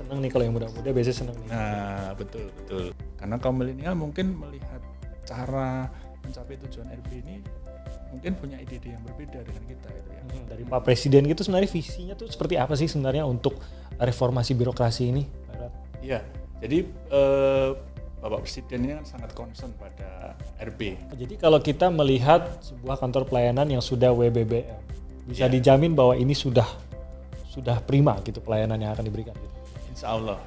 seneng nih kalau yang muda-muda biasanya seneng nih. Nah, betul. Karena kaum milenial mungkin melihat cara mencapai tujuan RB ini mungkin punya ide-ide yang berbeda dengan kita gitu ya. Dari Pak Presiden gitu sebenarnya visinya tuh seperti apa sih sebenarnya untuk reformasi birokrasi ini, Pak Irwan? Iya, jadi Bapak Presiden ini kan sangat concern pada RB. Jadi kalau kita melihat sebuah kantor pelayanan yang sudah WBBM, bisa dijamin bahwa ini sudah prima gitu pelayanan yang akan diberikan gitu. Insya Allah.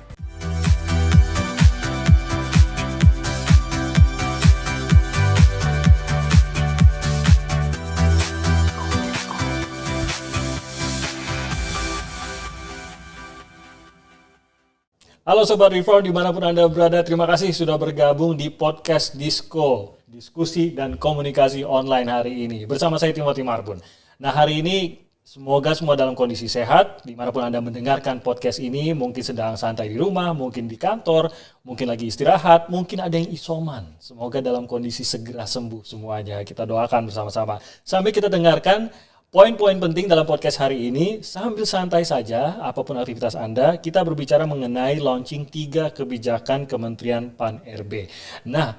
Halo Sobat Reform dimanapun Anda berada, terima kasih sudah bergabung di podcast Disko, diskusi dan komunikasi online hari ini. Bersama saya Timothy Marbun. Nah hari ini semoga semua dalam kondisi sehat, dimanapun Anda mendengarkan podcast ini, mungkin sedang santai di rumah, mungkin di kantor, mungkin lagi istirahat, mungkin ada yang isoman. Semoga dalam kondisi segera sembuh semuanya, kita doakan bersama-sama. Sambil kita dengarkan poin-poin penting dalam podcast hari ini, sambil santai saja, apapun aktivitas Anda, kita berbicara mengenai launching 3 kebijakan Kementerian Pan-RB. Nah,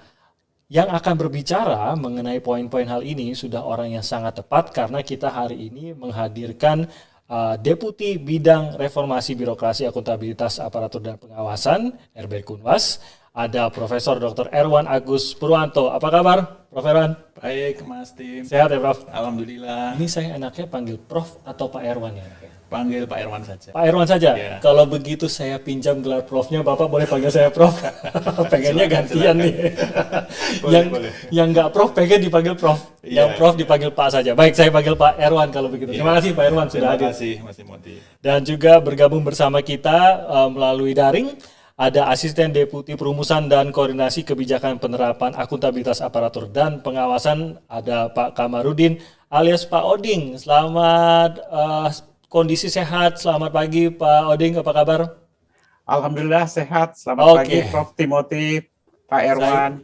yang akan berbicara mengenai poin-poin hal ini sudah orang yang sangat tepat karena kita hari ini menghadirkan Deputi Bidang Reformasi Birokrasi Akuntabilitas Aparatur dan Pengawasan, RB Kunwas. Ada Profesor Dr. Erwan Agus Purwanto. Apa kabar, Prof. Erwan? Baik, Mas Tim. Sehat ya, Prof? Alhamdulillah. Ini saya enaknya panggil Prof atau Pak Erwan ya? Panggil Pak Erwan saja. Pak Erwan saja? Ya. Kalau begitu saya pinjam gelar Profnya, Bapak boleh panggil saya Prof? Pengennya gantian nih. Yang nggak Prof pengen dipanggil Prof. Yang Prof dipanggil Pak saja. Baik, saya panggil Pak Erwan kalau begitu. Terima kasih Pak Erwan sudah hadir. Terima kasih Mas Timothy. Dan juga bergabung bersama kita melalui daring, ada Asisten Deputi Perumusan dan Koordinasi Kebijakan Penerapan Akuntabilitas Aparatur dan Pengawasan, ada Pak Kamarudin alias Pak Oding. Selamat kondisi sehat, selamat pagi Pak Oding, apa kabar? Alhamdulillah sehat, selamat pagi Prof Timothy, Pak Erwan.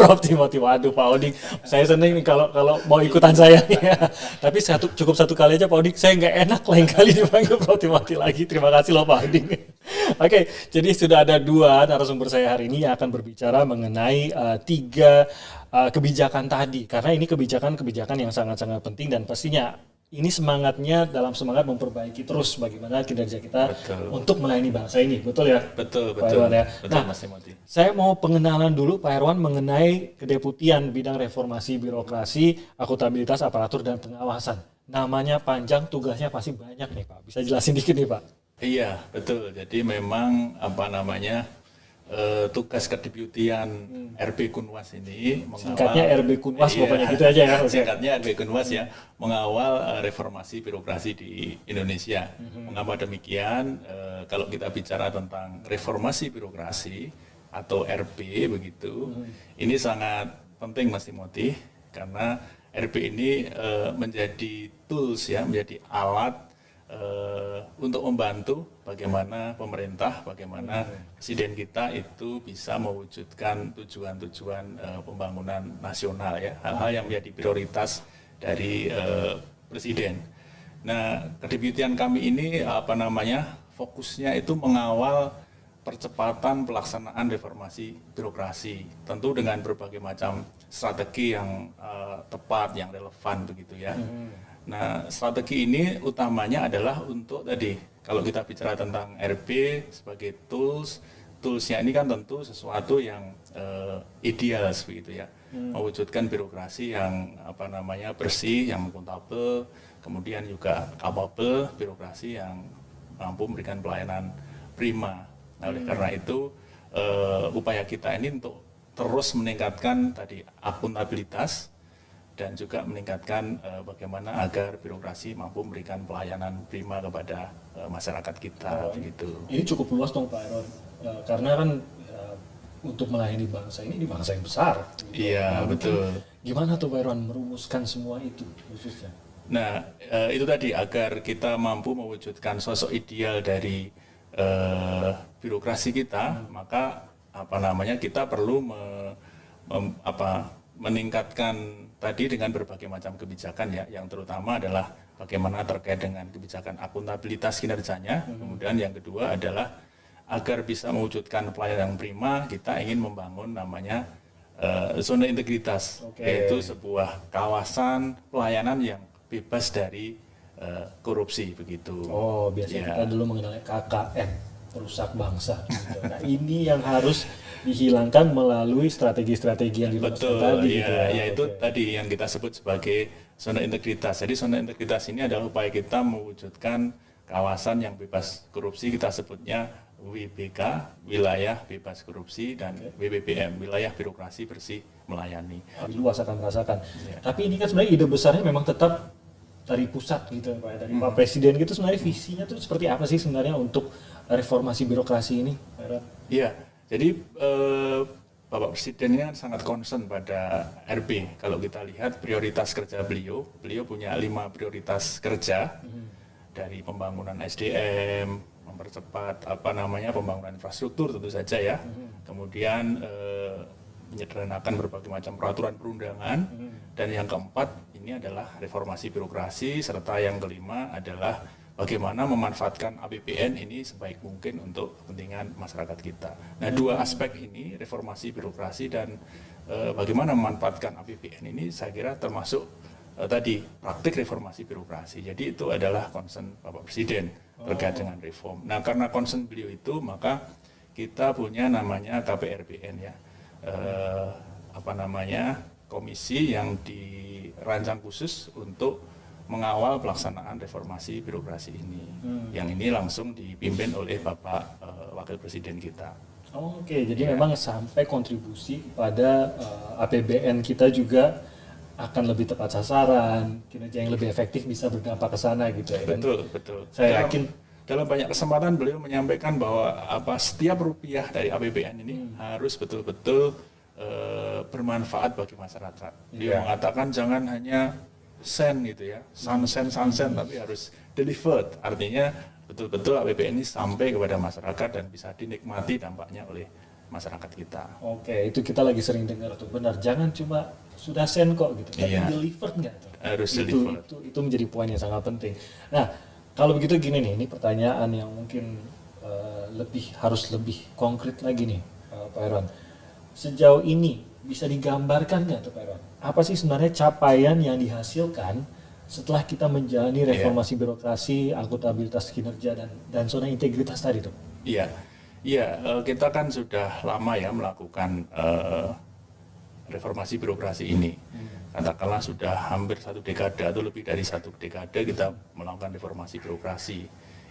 Prof Timothy, waduh Pak Oding, saya senang nih kalau mau ikutan saya nih. Tapi cukup satu kali aja Pak Oding, saya nggak enak lain kali dipanggil Prof Timothy lagi. Terima kasih loh Pak Oding. Oke, jadi sudah ada 2 narasumber saya hari ini yang akan berbicara mengenai 3 kebijakan tadi. Karena ini kebijakan yang sangat-sangat penting dan pastinya ini semangatnya dalam semangat memperbaiki terus bagaimana kinerja kita untuk melayani bangsa ini. Betul ya? Betul. Pak Erwan, ya? Betul, Mas Timothy. Saya mau pengenalan dulu Pak Erwan mengenai Kedeputian Bidang Reformasi Birokrasi, Akuntabilitas Aparatur dan Pengawasan. Namanya panjang, tugasnya pasti banyak nih Pak. Bisa jelasin dikit nih Pak? Iya, betul. Jadi memang tugas kedeputian RB Kunwas ini singkatnya RB Kunwas pokoknya gitu aja ya. Singkatnya RB Kunwas ya, mengawal reformasi birokrasi di Indonesia. Mengapa demikian? Kalau kita bicara tentang reformasi birokrasi atau RB begitu, ini sangat penting Mas Timothy karena RB ini menjadi tools ya, menjadi alat untuk membantu bagaimana pemerintah, bagaimana presiden kita itu bisa mewujudkan tujuan-tujuan pembangunan nasional ya, hal-hal yang menjadi prioritas dari presiden. Nah, kedeputian kami ini fokusnya itu mengawal percepatan pelaksanaan reformasi birokrasi, tentu dengan berbagai macam strategi yang tepat, yang relevan begitu ya. Nah, strategi ini utamanya adalah untuk tadi, kalau kita bicara tentang RB sebagai toolsnya ini kan tentu sesuatu yang ideal begitu ya, mewujudkan birokrasi yang bersih, yang akuntabel, kemudian juga capable, birokrasi yang mampu memberikan pelayanan prima. Nah, oleh karena itu upaya kita ini untuk terus meningkatkan tadi akuntabilitas dan juga meningkatkan bagaimana agar birokrasi mampu memberikan pelayanan prima kepada masyarakat kita begitu. Ini cukup luas dong Pak Erwan, karena kan untuk melayani bangsa ini di bangsa yang besar. Iya betul. Gimana tuh Pak Erwan merumuskan semua itu khususnya? Nah itu tadi agar kita mampu mewujudkan sosok ideal dari birokrasi kita, maka kita perlu meningkatkan tadi dengan berbagai macam kebijakan ya, yang terutama adalah bagaimana terkait dengan kebijakan akuntabilitas kinerjanya, kemudian yang kedua adalah agar bisa mewujudkan pelayanan yang prima, kita ingin membangun namanya zona integritas, yaitu sebuah kawasan pelayanan yang bebas dari korupsi begitu. Oh, biasanya kita dulu mengenalnya KKN, perusak bangsa. Gitu. Nah, ini yang harus dihilangkan melalui strategi-strategi yang dilakukan tadi. Iya, gitu ya. yaitu tadi yang kita sebut sebagai zona integritas. Jadi zona integritas ini adalah upaya kita mewujudkan kawasan yang bebas korupsi, kita sebutnya WBK, wilayah bebas korupsi, dan WBBM, wilayah birokrasi bersih melayani. Luas akan merasakan. Tapi ini kan sebenarnya ide besarnya memang tetap dari pusat gitu Pak, dari Pak Presiden gitu. Sebenarnya visinya tuh seperti apa sih sebenarnya untuk reformasi birokrasi ini, Pak Irwan? Iya, jadi Bapak Presiden ini kan sangat concern pada RP. Kalau kita lihat prioritas kerja beliau punya 5 prioritas kerja, dari pembangunan SDM, mempercepat pembangunan infrastruktur tentu saja ya, kemudian menyederhanakan berbagai macam peraturan perundangan, dan yang keempat ini adalah reformasi birokrasi, serta yang kelima adalah bagaimana memanfaatkan APBN ini sebaik mungkin untuk kepentingan masyarakat kita. Nah, 2 aspek ini, reformasi birokrasi dan bagaimana memanfaatkan APBN ini, saya kira termasuk tadi praktik reformasi birokrasi. Jadi itu adalah concern Bapak Presiden terkait dengan reform. Nah, karena concern beliau itu, maka kita punya namanya KPRBN ya, komisi yang dirancang khusus untuk mengawal pelaksanaan reformasi birokrasi ini. Yang ini langsung dipimpin oleh Bapak Wakil Presiden kita. Oke, jadi memang sampai kontribusi kepada APBN kita juga akan lebih tepat sasaran, kinerja yang lebih efektif bisa berdampak ke sana gitu ya. Betul. Saya yakin dalam banyak kesempatan beliau menyampaikan bahwa setiap rupiah dari APBN ini harus betul-betul bermanfaat bagi masyarakat. Dia mengatakan jangan hanya sen gitu ya, sansen, tapi harus delivered. Artinya betul-betul APBN ini sampai kepada masyarakat dan bisa dinikmati dampaknya oleh masyarakat kita. Oke, itu kita lagi sering dengar tuh, benar. Jangan cuma sudah sen kok gitu, tapi delivered nggak tuh? Harus delivered. Itu menjadi poin yang sangat penting. Nah, kalau begitu gini nih, ini pertanyaan yang mungkin harus lebih konkret lagi nih, Pak Irwan. Sejauh ini bisa digambarkan nggak tuh Pak Irwan? Apa sih sebenarnya capaian yang dihasilkan setelah kita menjalani reformasi birokrasi, akuntabilitas kinerja dan zona integritas tadi tuh? Iya, kita kan sudah lama ya melakukan reformasi birokrasi ini. Katakanlah sudah hampir 1 dekade atau lebih dari 1 dekade kita melakukan reformasi birokrasi.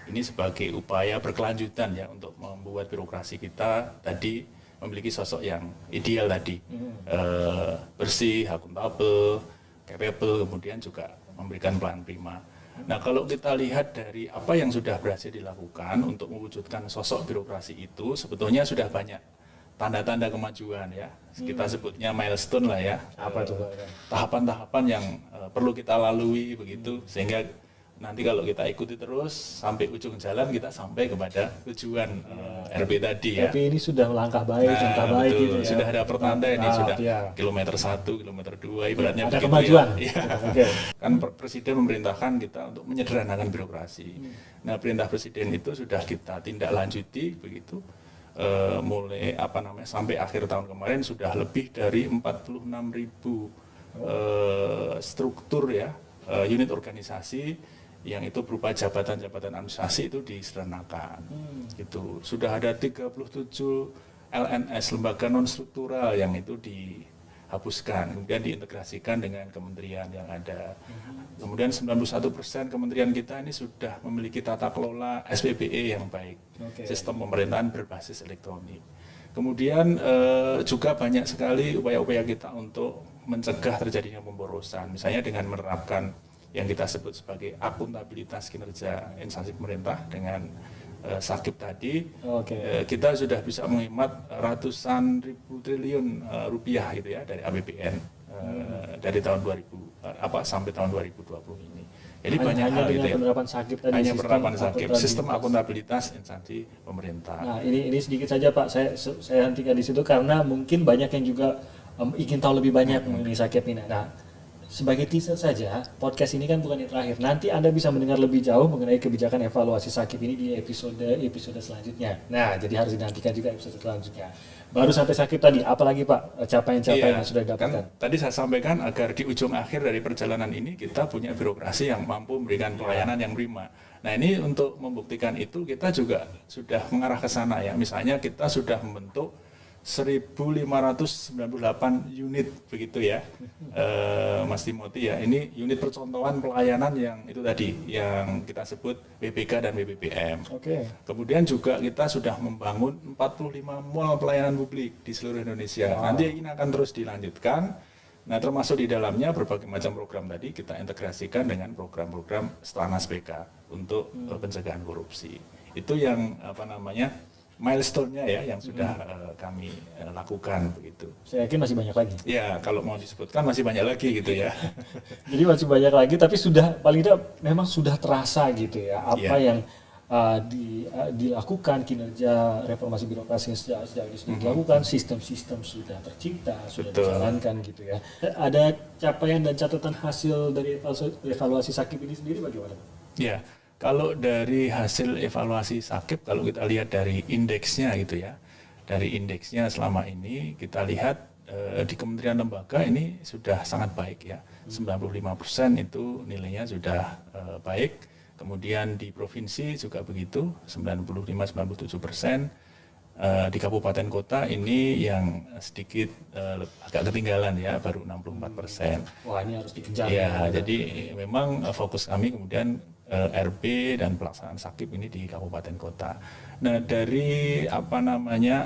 Ini sebagai upaya berkelanjutan ya untuk membuat birokrasi kita tadi memiliki sosok yang ideal tadi, bersih, akuntabel, capable, kemudian juga memberikan pelayanan prima. Nah, kalau kita lihat dari apa yang sudah berhasil dilakukan untuk mewujudkan sosok birokrasi itu, sebetulnya sudah banyak tanda-tanda kemajuan ya. Kita sebutnya milestone lah ya. Apa itu? Tahapan-tahapan yang perlu kita lalui begitu, sehingga nanti kalau kita ikuti terus sampai ujung jalan kita sampai kepada tujuan RB tadi ya. Tapi ini sudah langkah baik, langkah baik betul. gitu ya. Sudah ada pertanda ini sudah kilometer 1, kilometer 2 ibaratnya ada begitu kemajuan. Ya. Kan Presiden memerintahkan kita untuk menyederhanakan birokrasi. Nah, perintah Presiden itu sudah kita tindak lanjuti begitu. Mulai sampai akhir tahun kemarin sudah lebih dari 46.000 struktur ya, unit organisasi yang itu berupa jabatan-jabatan administrasi itu disederhanakan. Gitu. Sudah ada 37 LNS, lembaga non struktural, yang itu dihapuskan, kemudian diintegrasikan dengan kementerian yang ada. Kemudian 91% kementerian kita ini sudah memiliki tata kelola SPBE yang baik, sistem pemerintahan berbasis elektronik. Kemudian juga banyak sekali upaya-upaya kita untuk mencegah terjadinya pemborosan, misalnya dengan menerapkan yang kita sebut sebagai akuntabilitas kinerja instansi pemerintah dengan SAKIP tadi. Kita sudah bisa menghemat ratusan ribu triliun rupiah gitu ya dari APBN dari tahun 2000 sampai tahun 2020 ini. Jadi banyak hal itu ya. Penerapan SAKIP tadi, hanya penerapan SAKIP, sistem akuntabilitas instansi pemerintah. Nah, ini sedikit saja Pak, saya hentikan di situ karena mungkin banyak yang juga ingin tahu lebih banyak mengenai SAKIP ini. Nah, sebagai teaser saja, podcast ini kan bukan yang terakhir. Nanti Anda bisa mendengar lebih jauh mengenai kebijakan evaluasi Sakip ini di episode selanjutnya. Nah, jadi harus dinantikan juga episode selanjutnya. Baru sampai Sakip tadi, apalagi Pak capaian-capaian yang sudah didapatkan? Kan tadi saya sampaikan agar di ujung akhir dari perjalanan ini kita punya birokrasi yang mampu memberikan pelayanan yang prima. Nah, ini untuk membuktikan itu kita juga sudah mengarah ke sana ya. Misalnya kita sudah membentuk 1.598 unit begitu ya, Mas Timothy ya. Ini unit percontohan pelayanan yang itu tadi yang kita sebut BPK dan BPPM. Oke. Kemudian juga kita sudah membangun 45 mall pelayanan publik di seluruh Indonesia. Nanti ini akan terus dilanjutkan. Nah, termasuk di dalamnya berbagai macam program tadi kita integrasikan dengan program-program Stranas BK untuk pencegahan korupsi. Itu yang milestone-nya ya yang sudah kami lakukan begitu. Saya yakin masih banyak lagi. Ya, kalau mau disebutkan masih banyak lagi gitu ya. Jadi masih banyak lagi, tapi sudah paling tidak memang sudah terasa gitu ya apa yang dilakukan, kinerja reformasi birokrasi yang sejak ini sudah dilakukan, sistem-sistem sudah tercipta, sudah dijalankan gitu ya. Ada capaian dan catatan hasil dari evaluasi Sakip ini sendiri bagaimana? Ya. Kalau dari hasil evaluasi Sakip, kalau kita lihat dari indeksnya gitu ya, dari indeksnya selama ini kita lihat di kementerian lembaga ini sudah sangat baik ya, 95% itu nilainya sudah baik. Kemudian di provinsi juga begitu, 95-97%. Di kabupaten kota ini yang sedikit agak ketinggalan ya, baru 64%. Wah, ini harus dikejar. Ya, jadi memang fokus kami kemudian RB dan pelaksanaan Sakip ini di kabupaten kota. Nah, dari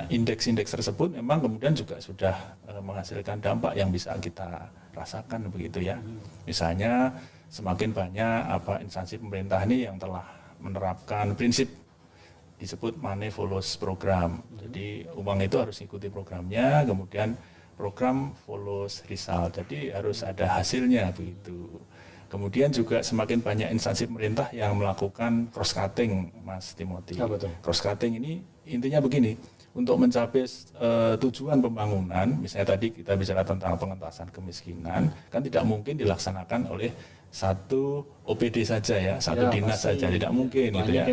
indeks-indeks tersebut memang kemudian juga sudah menghasilkan dampak yang bisa kita rasakan begitu ya. Misalnya semakin banyak instansi pemerintah ini yang telah menerapkan prinsip disebut money follows program. Jadi uang itu harus ikuti programnya, kemudian program follows result. Jadi harus ada hasilnya begitu. Kemudian juga semakin banyak instansi pemerintah yang melakukan cross cutting, Mas Timothy. Cross cutting ini intinya begini, untuk mencapai tujuan pembangunan, misalnya tadi kita bicara tentang pengentasan kemiskinan, kan tidak mungkin dilaksanakan oleh satu OPD saja ya, satu dinas saja, tidak mungkin gitu ya.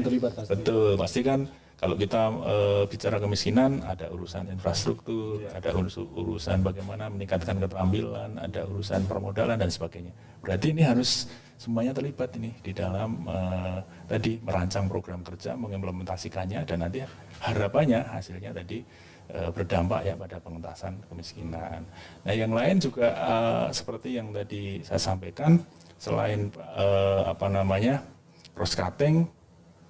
Betul, pasti kan kalau kita bicara kemiskinan, ada urusan infrastruktur, ada urusan bagaimana meningkatkan keterampilan, ada urusan permodalan dan sebagainya. Berarti ini harus semuanya terlibat ini di dalam tadi merancang program kerja, mengimplementasikannya, dan nanti harapannya hasilnya tadi berdampak ya pada pengentasan kemiskinan. Nah, yang lain juga seperti yang tadi saya sampaikan, selain cross cutting,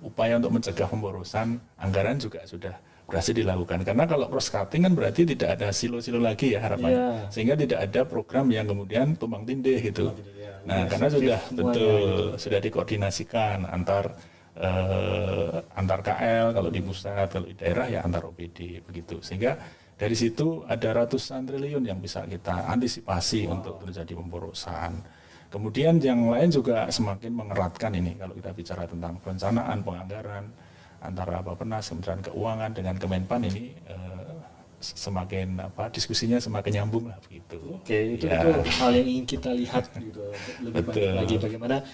upaya untuk mencegah pemborosan anggaran juga sudah berhasil dilakukan. Karena kalau cross cutting kan berarti tidak ada silo-silo lagi ya harapannya. Sehingga tidak ada program yang kemudian tumpang tindih gitu. Nah, karena sudah sudah dikoordinasikan antar KL kalau di pusat, kalau di daerah ya antar OPD begitu. Sehingga dari situ ada ratusan triliun yang bisa kita antisipasi untuk terjadi pemborosan. Kemudian yang lain juga semakin mengeratkan ini kalau kita bicara tentang perencanaan penganggaran antara Bappenas, Kementerian Keuangan dengan Kemenpan ini semakin diskusinya semakin nyambung lah begitu. Oke, itu hal yang ingin kita lihat gitu lebih banyak lagi bagaimana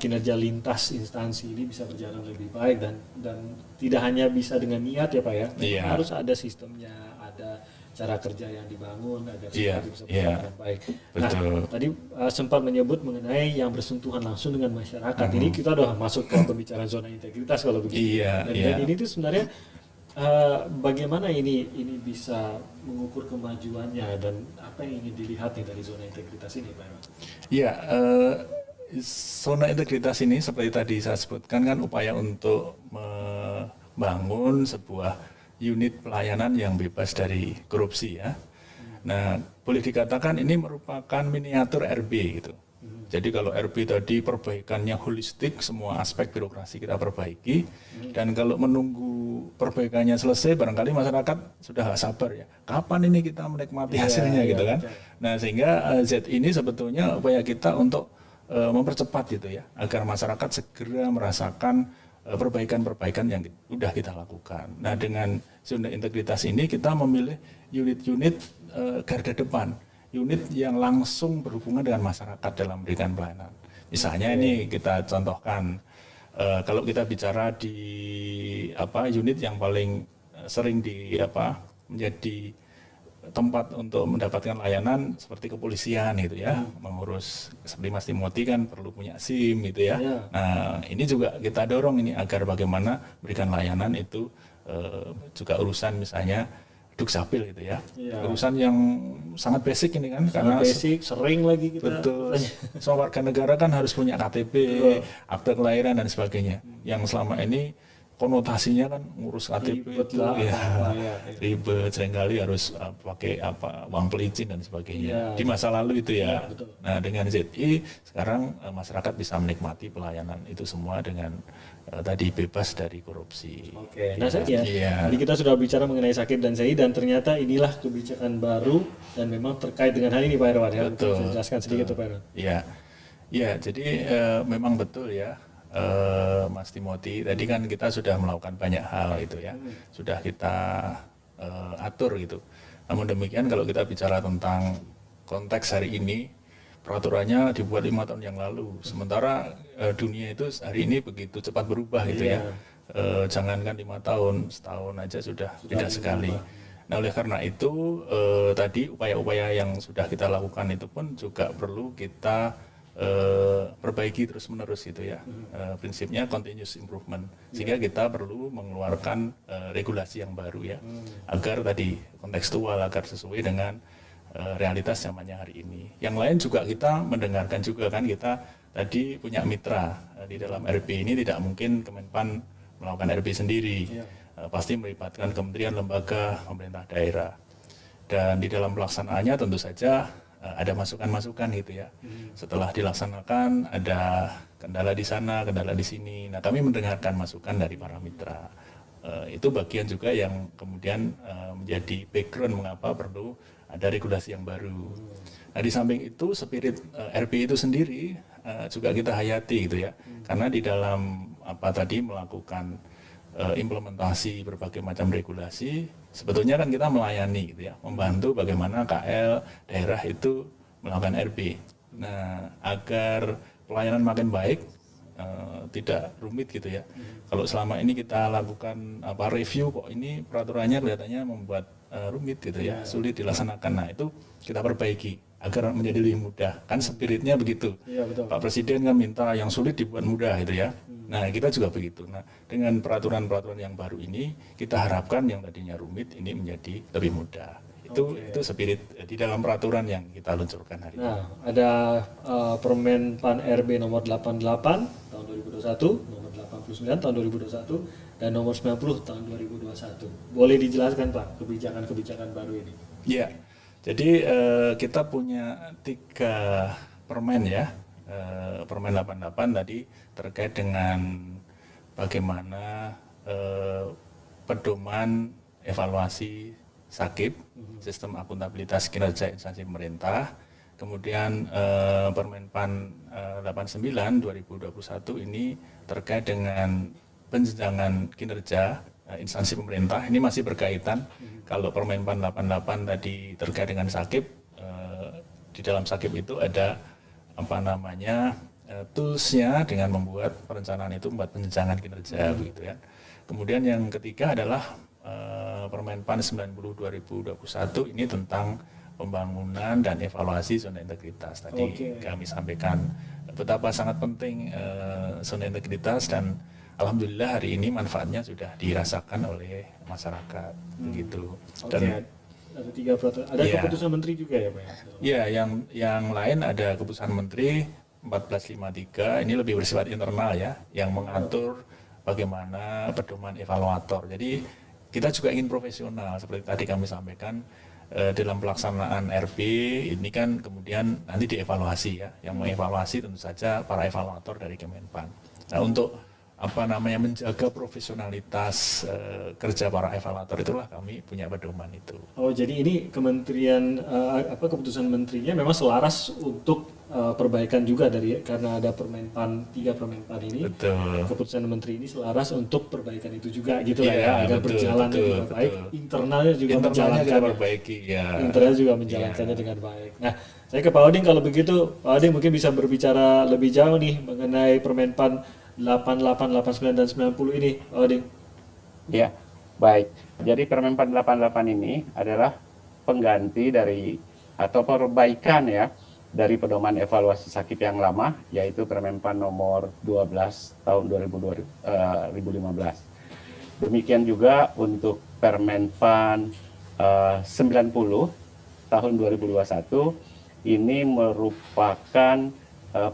kinerja lintas instansi ini bisa berjalan lebih baik dan tidak hanya bisa dengan niat ya Pak ya. Harus ada sistemnya, ada cara kerja yang dibangun agar semua bisa berjalan dengan baik. Nah, tadi sempat menyebut mengenai yang bersentuhan langsung dengan masyarakat. Ini kita udah masuk ke pembicaraan zona integritas kalau begitu. Dan ini tuh sebenarnya bagaimana ini bisa mengukur kemajuannya dan apa yang ingin dilihat nih dari zona integritas ini, Pak? Iya, zona integritas ini seperti tadi saya sebutkan kan upaya untuk membangun sebuah unit pelayanan yang bebas dari korupsi ya. Nah, boleh dikatakan ini merupakan miniatur RB gitu. Jadi kalau RB tadi perbaikannya holistik, semua aspek birokrasi kita perbaiki, dan kalau menunggu perbaikannya selesai, barangkali masyarakat sudah gak sabar ya. Kapan ini kita menikmati hasilnya gitu kan? Nah, sehingga Z ini sebetulnya upaya kita untuk mempercepat gitu ya, agar masyarakat segera merasakan perbaikan-perbaikan yang sudah kita lakukan. Nah, dengan zona integritas ini kita memilih unit-unit garda depan unit yang langsung berhubungan dengan masyarakat dalam memberikan pelayanan. Misalnya ini kita contohkan, kalau kita bicara di unit yang paling sering menjadi tempat untuk mendapatkan layanan seperti kepolisian gitu ya, mengurus seperti Mas Timothy kan perlu punya SIM gitu ya. Nah ini juga kita dorong ini agar bagaimana berikan layanan itu juga urusan misalnya dukcapil gitu ya, urusan yang sangat basic ini kan, karena basic sering lagi kita. Betul. Semua warga negara kan harus punya KTP, akte kelahiran dan sebagainya. Yang selama ini konotasinya kan ngurus KTP Ribet itu lah, ribet, seringkali harus pakai uang pelicin dan sebagainya. Di masa lalu itu ya. Nah dengan ZI sekarang masyarakat bisa menikmati pelayanan itu semua dengan tadi bebas dari korupsi. Oke. Nah jadi kita sudah bicara mengenai sakit dan SEI, dan ternyata inilah kebijakan baru dan memang terkait dengan hal ini Pak Herwan. Betul. Bisa jelaskan sedikit tuh Pak Herwan. Iya, jadi memang betul ya. Mas Timothy, tadi kan kita sudah melakukan banyak hal itu ya, sudah kita atur gitu. Namun demikian kalau kita bicara tentang konteks hari ini, peraturannya dibuat 5 tahun yang lalu. Sementara dunia itu hari ini begitu cepat berubah gitu ya. Jangankan 5 tahun, setahun aja sudah beda sekali. Nah oleh karena itu tadi upaya-upaya yang sudah kita lakukan itu pun juga perlu kita perbaiki terus-menerus gitu ya. Prinsipnya continuous improvement, sehingga kita perlu mengeluarkan regulasi yang baru ya, agar tadi kontekstual, agar sesuai dengan realitas zamannya hari ini. Yang lain juga kita mendengarkan juga kan, kita tadi punya mitra di dalam RP ini, tidak mungkin Kemenpan melakukan RP sendiri, pasti melibatkan kementerian, lembaga, pemerintah daerah, dan di dalam pelaksanaannya tentu saja ada masukan-masukan gitu ya. Setelah dilaksanakan ada kendala di sana, kendala di sini. Nah kami mendengarkan masukan dari para mitra. Itu bagian juga yang kemudian menjadi background mengapa perlu ada regulasi yang baru. Nah di samping itu spirit RP itu sendiri juga kita hayati gitu ya. Karena di dalam melakukan implementasi berbagai macam regulasi, sebetulnya kan kita melayani gitu ya, membantu bagaimana KL daerah itu melakukan RP. Nah, agar pelayanan makin baik, tidak rumit gitu ya. Kalau selama ini kita lakukan review, kok ini peraturannya kelihatannya membuat rumit gitu ya, sulit dilaksanakan. Nah, itu kita perbaiki agar menjadi lebih mudah. Kan spiritnya begitu. Betul. Pak Presiden kan minta yang sulit dibuat mudah gitu ya. Nah, kita juga begitu. Nah, dengan peraturan-peraturan yang baru ini, kita harapkan yang tadinya rumit ini menjadi lebih mudah. Itu spirit di dalam peraturan yang kita luncurkan hari ini. Nah, ada Permen PAN RB nomor 88 tahun 2021, nomor 89 tahun 2021, dan nomor 90 tahun 2021. Boleh dijelaskan Pak kebijakan-kebijakan baru ini? Iya. Jadi kita punya 3 permen ya. Permen 88 tadi terkait dengan bagaimana pedoman evaluasi SAKIP, sistem akuntabilitas kinerja instansi pemerintah. Kemudian Permen PAN 89 2021 ini terkait dengan penjenjangan kinerja instansi pemerintah. Ini masih berkaitan. Kalau Permen PAN 88 tadi terkait dengan SAKIP, di dalam SAKIP itu ada toolsnya dengan membuat perencanaan itu, membuat penjenjangan kinerja begitu ya. Kemudian yang ketiga adalah Permen PAN 90 2021 ini tentang pembangunan dan evaluasi zona integritas. Tadi kami sampaikan betapa sangat penting zona integritas, dan alhamdulillah hari ini manfaatnya sudah dirasakan oleh masyarakat begitu. Dan ada 3 peraturan. Ada keputusan menteri juga ya Pak? Ya, yang lain ada keputusan menteri 1453, ini lebih bersifat internal ya, yang mengatur bagaimana pedoman evaluator. Jadi kita juga ingin profesional, seperti tadi kami sampaikan dalam pelaksanaan RP ini kan kemudian nanti dievaluasi ya, yang mengevaluasi tentu saja para evaluator dari Kemenpan. Nah untuk menjaga profesionalitas kerja para evaluator, itulah kami punya pedoman itu. Oh jadi ini kementerian keputusan menterinya memang selaras untuk perbaikan juga karena ada tiga Permenpan ini. Betul. Keputusan Menteri ini selaras untuk perbaikan itu juga gitu lah Iya, ya, agar betul, berjalan betul, dengan baik, betul. internalnya juga Internalnya kita menjalankannya. perbaiki, ya. Internalnya juga menjalankannya dengan baik. Nah, saya ke Pak Oding, kalau begitu Pak Oding mungkin bisa berbicara lebih jauh nih mengenai Permenpan 88, 89 dan 90 ini, Pak Oding. Ya, baik. Jadi Permenpan 88 ini adalah pengganti dari atau perbaikan ya dari pedoman evaluasi sakit yang lama, yaitu Permenpan nomor 12 tahun 2015. Demikian juga untuk Permenpan 90 tahun 2021, ini merupakan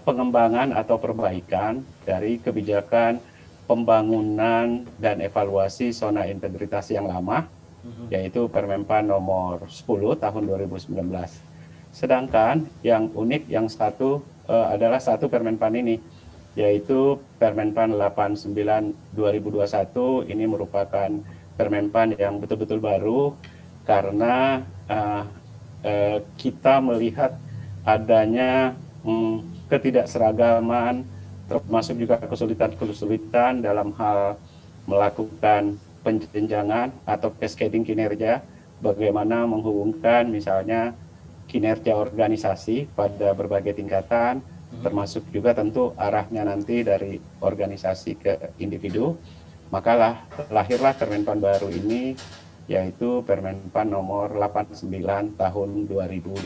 pengembangan atau perbaikan dari kebijakan pembangunan dan evaluasi zona integritas yang lama, yaitu Permenpan nomor 10 tahun 2019. Sedangkan yang unik yang satu adalah satu Permenpan ini, yaitu Permenpan 89 2021. Ini merupakan Permenpan yang betul-betul baru karena kita melihat adanya ketidakseragaman, termasuk juga kesulitan-kesulitan dalam hal melakukan penjenjangan atau cascading kinerja, bagaimana menghubungkan misalnya kinerja organisasi pada berbagai tingkatan, termasuk juga tentu arahnya nanti dari organisasi ke individu. Maka lahirlah Permenpan baru ini, yaitu Permenpan nomor 89 tahun 2021.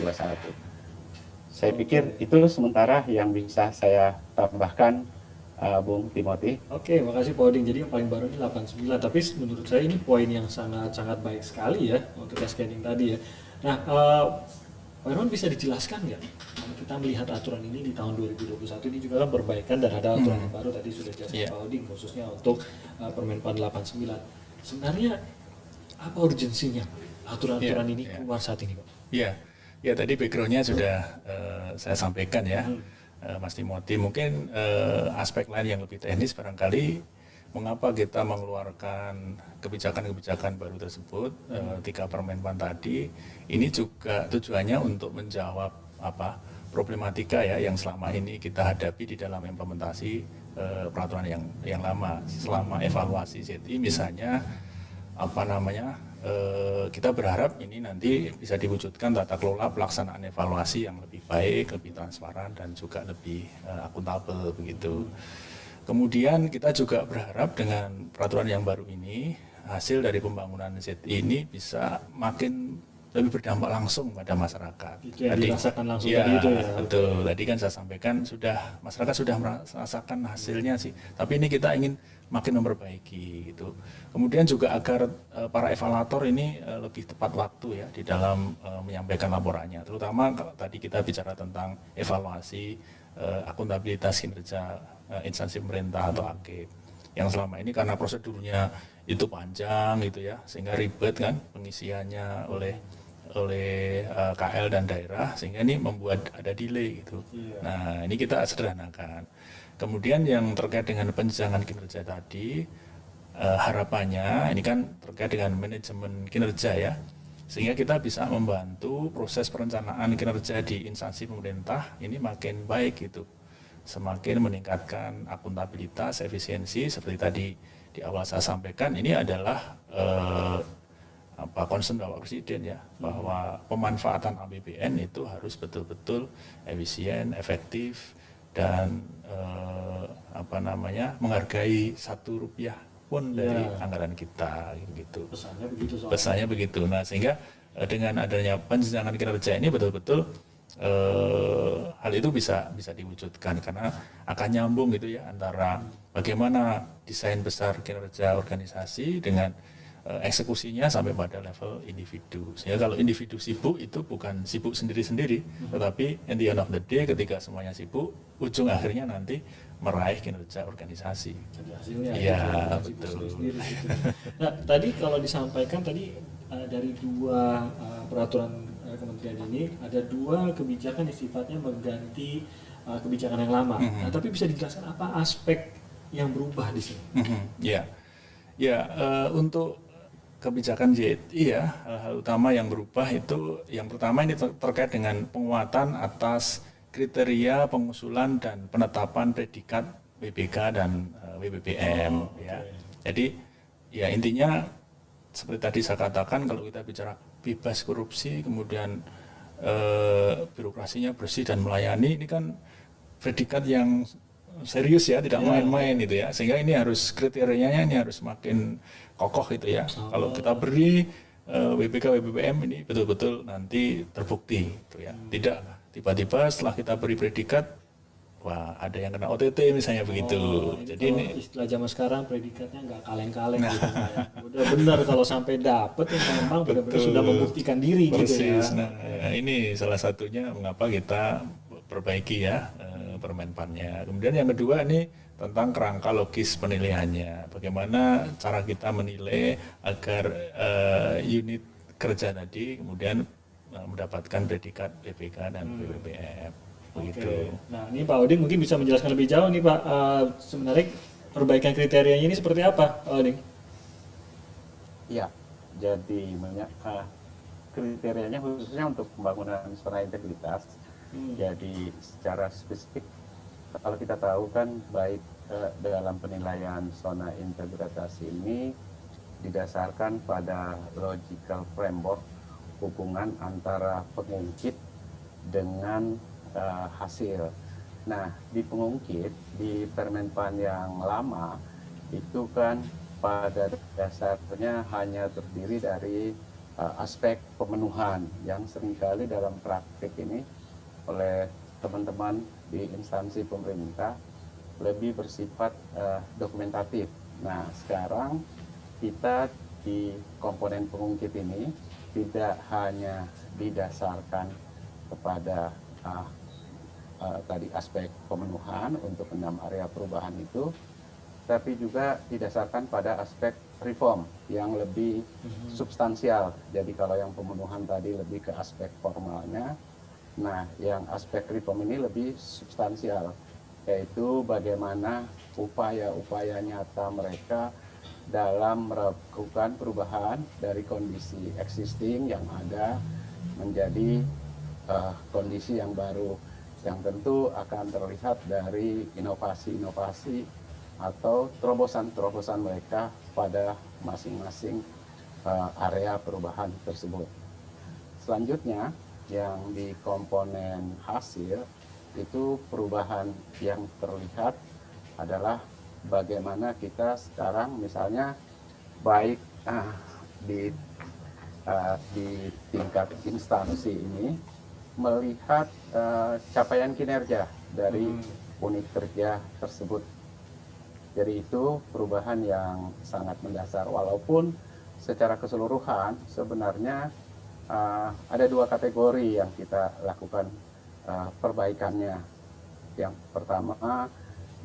Saya pikir itu sementara yang bisa saya tambahkan, Bung Timothy. Oke, makasih Pak Oding. Jadi yang paling baru ini 89, tapi menurut saya ini poin yang sangat baik sekali ya untuk cascading tadi ya. Nah, Pak Irwan bisa dijelaskan nggak, kalau kita melihat aturan ini di tahun 2021 ini juga kan perbaikan dan ada aturan yang baru tadi sudah dijelaskan Pak Oding, khususnya untuk Permenpan 89. Sebenarnya apa urgensinya aturan-aturan ini keluar saat ini, Pak? Ya tadi backgroundnya sudah saya sampaikan ya, Mas Timothy. Mungkin aspek lain yang lebih teknis barangkali mengapa kita mengeluarkan kebijakan-kebijakan baru tersebut, 3 Permenpan tadi, ini juga tujuannya untuk menjawab problematika ya yang selama ini kita hadapi di dalam implementasi peraturan yang lama. Selama evaluasi ZI misalnya kita berharap ini nanti bisa diwujudkan tata kelola pelaksanaan evaluasi yang lebih baik, lebih transparan dan juga lebih akuntabel begitu. Kemudian kita juga berharap dengan peraturan yang baru ini, hasil dari pembangunan ZI ini bisa makin lebih berdampak langsung pada masyarakat. Itu yang dirasakan langsung tadi itu ya. Betul, tadi kan saya sampaikan masyarakat sudah merasakan hasilnya sih, tapi ini kita ingin makin memperbaiki gitu. Kemudian juga agar para evaluator ini lebih tepat waktu ya di dalam menyampaikan laporannya, terutama kalau tadi kita bicara tentang evaluasi akuntabilitas kinerja instansi pemerintah atau AKIP yang selama ini karena prosedurnya itu panjang gitu ya, sehingga ribet kan pengisiannya oleh KL dan daerah, sehingga ini membuat ada delay gitu. Nah ini kita sederhanakan. Kemudian yang terkait dengan penjenjangan kinerja tadi, harapannya ini kan terkait dengan manajemen kinerja ya, sehingga kita bisa membantu proses perencanaan kinerja di instansi pemerintah ini makin baik gitu, semakin meningkatkan akuntabilitas, efisiensi. Seperti tadi di awal saya sampaikan, ini adalah concern Bapak Presiden ya, bahwa pemanfaatan APBN itu harus betul-betul efisien, efektif dan menghargai 1 rupiah pun dari anggaran kita gitu. Pesannya begitu. Nah, sehingga dengan adanya penjenjangan kinerja ini betul-betul hal itu bisa diwujudkan, karena akan nyambung gitu ya antara bagaimana desain besar kinerja organisasi dengan eksekusinya sampai pada level individu. Sehingga kalau individu sibuk itu bukan sibuk sendiri-sendiri, tetapi in the end of the day ketika semuanya sibuk, ujung akhirnya nanti meraih kinerja organisasi. Jadi hasilnya ya betul. Nah, tadi kalau disampaikan tadi dari 2 peraturan kementerian ini ada 2 kebijakan yang sifatnya mengganti kebijakan yang lama. Nah, tapi bisa dijelaskan apa aspek yang berubah di sini? Untuk kebijakan ZI ya, hal-hal utama yang berubah itu yang pertama ini terkait dengan penguatan atas kriteria pengusulan dan penetapan predikat WBK dan WBBM ya. Jadi ya intinya seperti tadi saya katakan, kalau kita bicara bebas korupsi, kemudian birokrasinya bersih dan melayani, ini kan predikat yang serius ya, tidak main-main itu ya. Sehingga ini harus kriterianya ini harus makin kokoh itu ya. Kalau kita beri WBK WBBM ini betul-betul nanti terbukti itu ya. Tidak tiba-tiba setelah kita beri predikat, wah ada yang kena OTT misalnya begitu. Jadi ini istilah zaman sekarang predikatnya nggak kaleng-kaleng gitu ya. Udah benar kalau sampai dapet yang memang benar-benar sudah membuktikan diri. Persis. Gitu ya. Nah ini salah satunya mengapa kita perbaiki ya permenpannya. Kemudian yang kedua ini tentang kerangka logis penilaiannya. Bagaimana cara kita menilai agar unit kerja tadi kemudian mendapatkan predikat BPK dan BBBM. Begitu. Nah ini Pak Oding mungkin bisa menjelaskan lebih jauh nih Pak, sebenarnya perbaikan kriterianya ini seperti apa Pak Oding? Ya, jadi banyak kriterianya khususnya untuk pembangunan zona integritas. Jadi secara spesifik kalau kita tahu kan baik dalam penilaian zona integritas ini didasarkan pada logical framework hubungan antara pengungkit dengan hasil. Nah, di pengungkit di Permenpan yang lama itu kan pada dasarnya hanya terdiri dari aspek pemenuhan yang seringkali dalam praktik ini oleh teman-teman di instansi pemerintah lebih bersifat dokumentatif. Nah, sekarang kita di komponen pengungkit ini tidak hanya didasarkan kepada tadi aspek pemenuhan untuk 6 area perubahan itu, tapi juga didasarkan pada aspek reform yang lebih substansial. Jadi kalau yang pemenuhan tadi lebih ke aspek formalnya, nah yang aspek reform ini lebih substansial, yaitu bagaimana upaya-upaya nyata mereka dalam melakukan perubahan dari kondisi existing yang ada menjadi kondisi yang baru, yang tentu akan terlihat dari inovasi-inovasi atau terobosan-terobosan mereka pada masing-masing area perubahan tersebut. Selanjutnya, yang di komponen hasil itu perubahan yang terlihat adalah bagaimana kita sekarang misalnya baik di tingkat instansi ini melihat capaian kinerja dari unit kerja tersebut. Jadi itu perubahan yang sangat mendasar, walaupun secara keseluruhan sebenarnya ada 2 kategori yang kita lakukan perbaikannya. Yang pertama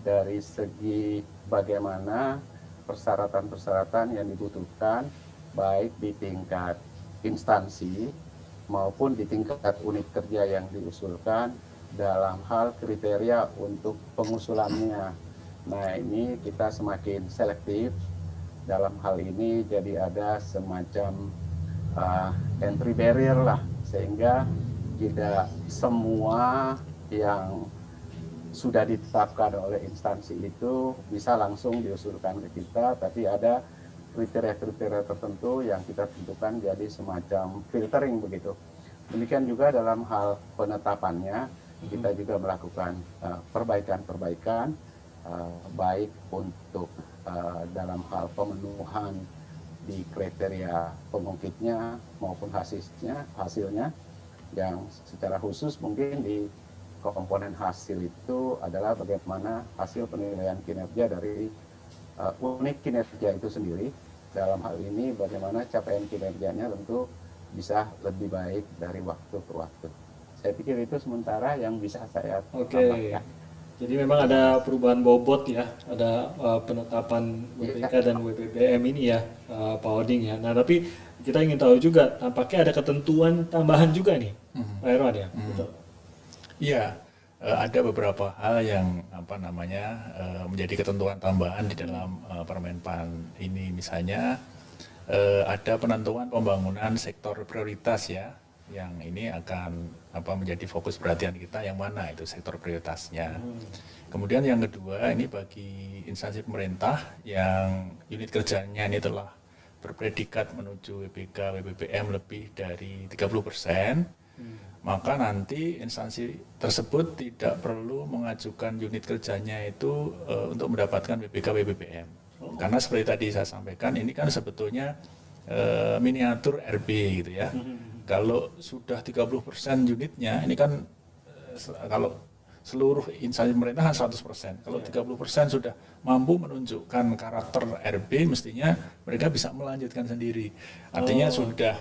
dari segi bagaimana persyaratan-persyaratan yang dibutuhkan baik di tingkat instansi maupun di tingkat unit kerja yang diusulkan dalam hal kriteria untuk pengusulannya. Nah ini kita semakin selektif dalam hal ini, jadi ada semacam entry barrier lah, sehingga tidak semua yang sudah ditetapkan oleh instansi itu bisa langsung diusulkan ke kita, tapi ada kriteria-kriteria tertentu yang kita tentukan jadi semacam filtering begitu. Demikian juga dalam hal penetapannya, kita juga melakukan perbaikan-perbaikan baik untuk dalam hal pemenuhan di kriteria pengungkitnya maupun hasilnya yang secara khusus mungkin di komponen hasil itu adalah bagaimana hasil penilaian kinerja dari unit kinerja itu sendiri. Dalam hal ini bagaimana capaian kinerjanya tentu bisa lebih baik dari waktu ke waktu. Saya pikir itu sementara yang bisa saya tambahkan. Jadi memang ada perubahan bobot ya, ada penetapan WPK dan WBBM ini ya, Pak Oding ya. Nah tapi kita ingin tahu juga, tampaknya ada ketentuan tambahan juga nih, Pak Irwan ya. Betul. Iya, ada beberapa hal yang menjadi ketentuan tambahan di dalam Permenpan ini. Misalnya ada penentuan pembangunan sektor prioritas ya. yang ini akan menjadi fokus perhatian kita yang mana itu sektor prioritasnya. Kemudian yang kedua ini bagi instansi pemerintah yang unit kerjanya ini telah berpredikat menuju WBK WBPM lebih dari 30%, maka nanti instansi tersebut tidak perlu mengajukan unit kerjanya itu untuk mendapatkan WBK WBPM. Karena seperti tadi saya sampaikan, ini kan sebetulnya miniatur RB gitu ya. Kalau sudah 30% unitnya, ini kan kalau seluruh instansi pemerintah 100%. Kalau 30% sudah mampu menunjukkan karakter RB, mestinya mereka bisa melanjutkan sendiri. Artinya sudah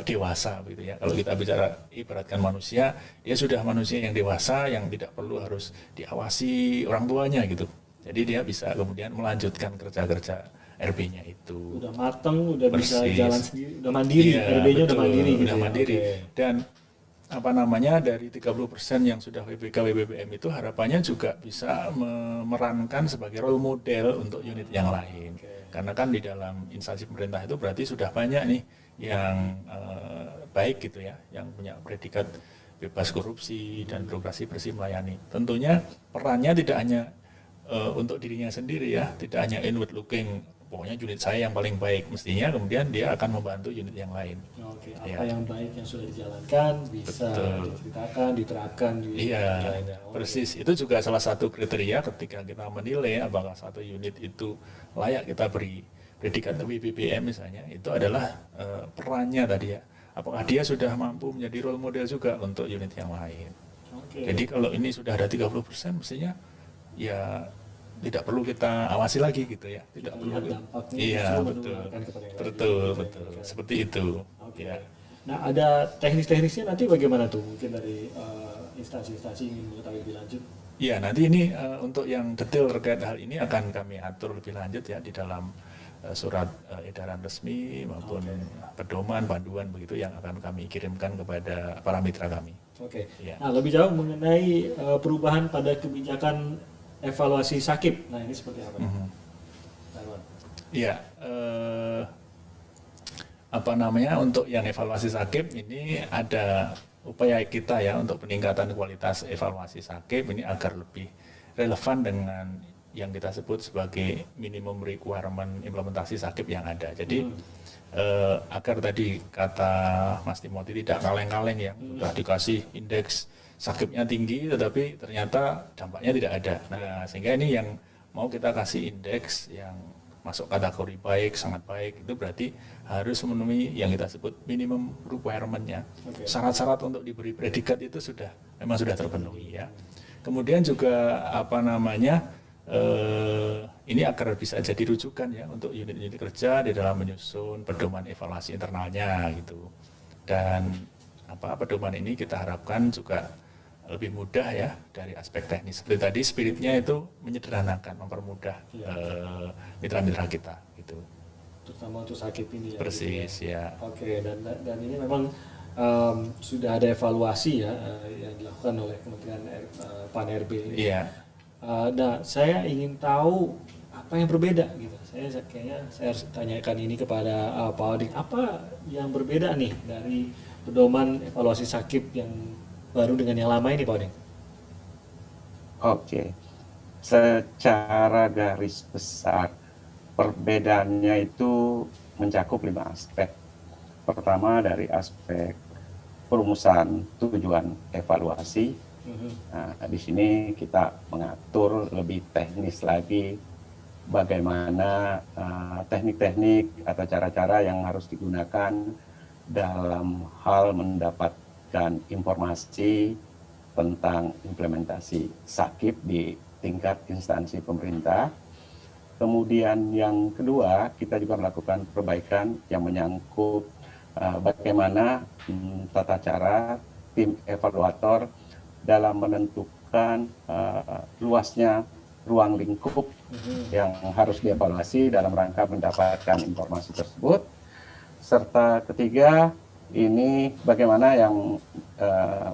dewasa gitu ya. Kalau kita bicara ibaratkan manusia, dia sudah manusia yang dewasa yang tidak perlu harus diawasi orang tuanya gitu. Jadi dia bisa kemudian melanjutkan kerja-kerja RB-nya itu. Udah mateng, udah Persis. bisa jalan sendiri, udah mandiri, Iya, RB-nya udah betul, mandiri gitu udah ya. mandiri. Oke. Dan dari 30% yang sudah WBK WBPM itu harapannya juga bisa memerankan sebagai role model untuk unit yang lain. Karena kan di dalam instansi pemerintah itu berarti sudah banyak nih yang baik gitu ya, yang punya predikat bebas korupsi dan birokrasi bersih melayani. Tentunya perannya tidak hanya untuk dirinya sendiri ya, tidak hanya inward looking, pokoknya unit saya yang paling baik, mestinya kemudian dia akan membantu unit yang lain. Oke, Ya. apa yang baik yang sudah dijalankan bisa Betul. diceritakan, diterapkan di Iya, unit lainnya. Oke. persis. Itu juga salah satu kriteria ketika kita menilai apakah satu unit itu layak kita beri predikat WBPM misalnya, itu adalah perannya tadi ya. Apakah dia sudah mampu menjadi role model juga untuk unit yang lain. Oke. Jadi kalau ini sudah ada 30%, mestinya ya tidak perlu kita awasi lagi gitu ya. Tidak Kita perlu. lihat dampaknya Iya, justru betul. menularkan kepada yang lain. Betul, Gitu ya, betul. kira-kira. Seperti itu. Oke. Ya. Nah, ada teknis-teknisnya nanti bagaimana tuh? Mungkin dari instansi-instansi ingin mengetahui lebih lanjut. Ya, nanti ini untuk yang detail terkait hal ini akan kami atur lebih lanjut ya di dalam surat edaran resmi maupun pedoman, panduan begitu yang akan kami kirimkan kepada para mitra kami. Oke. Ya. Nah, lebih jauh mengenai perubahan pada kebijakan evaluasi sakit. Nah, ini seperti apa? Mhm. Pak Irwan? Iya, untuk yang evaluasi sakit ini ada upaya kita ya untuk peningkatan kualitas evaluasi sakit ini agar lebih relevan dengan yang kita sebut sebagai minimum requirement implementasi sakit yang ada. Jadi agar tadi kata Mas Timothy tidak kaleng-kaleng yang sudah dikasih indeks sakitnya tinggi tetapi ternyata dampaknya tidak ada. Nah, sehingga ini yang mau kita kasih indeks yang masuk kategori baik, sangat baik, itu berarti harus memenuhi yang kita sebut minimum requirement-nya. Oke. Syarat-syarat untuk diberi predikat itu memang sudah terpenuhi ya. Kemudian juga ini agar bisa jadi rujukan ya untuk unit-unit kerja di dalam menyusun pedoman evaluasi internalnya gitu. Dan pedoman ini kita harapkan juga lebih mudah ya dari aspek teknis. Seperti tadi spiritnya itu menyederhanakan, mempermudah mitra-mitra kita gitu. Terutama untuk sakit ini ya. Persis gitu ya. Oke, dan ini memang sudah ada evaluasi ya yang dilakukan oleh Kementerian Pan-RB ini. Iya. Nah, saya ingin tahu apa yang berbeda gitu. Saya harus tanyakan ini kepada Pak Oding. Apa yang berbeda nih dari pedoman evaluasi sakit yang baru dengan yang lama ini, Pak Oding? Oke, secara garis besar perbedaannya itu mencakup 5 aspek. Pertama dari aspek perumusan tujuan evaluasi. Nah, di sini kita mengatur lebih teknis lagi bagaimana teknik-teknik atau cara-cara yang harus digunakan dalam hal mendapatkan informasi tentang implementasi SAKIP di tingkat instansi pemerintah. Kemudian yang kedua, kita juga melakukan perbaikan yang menyangkut bagaimana tata cara tim evaluator dalam menentukan luasnya ruang lingkup yang harus dievaluasi dalam rangka mendapatkan informasi tersebut. Serta ketiga, ini bagaimana yang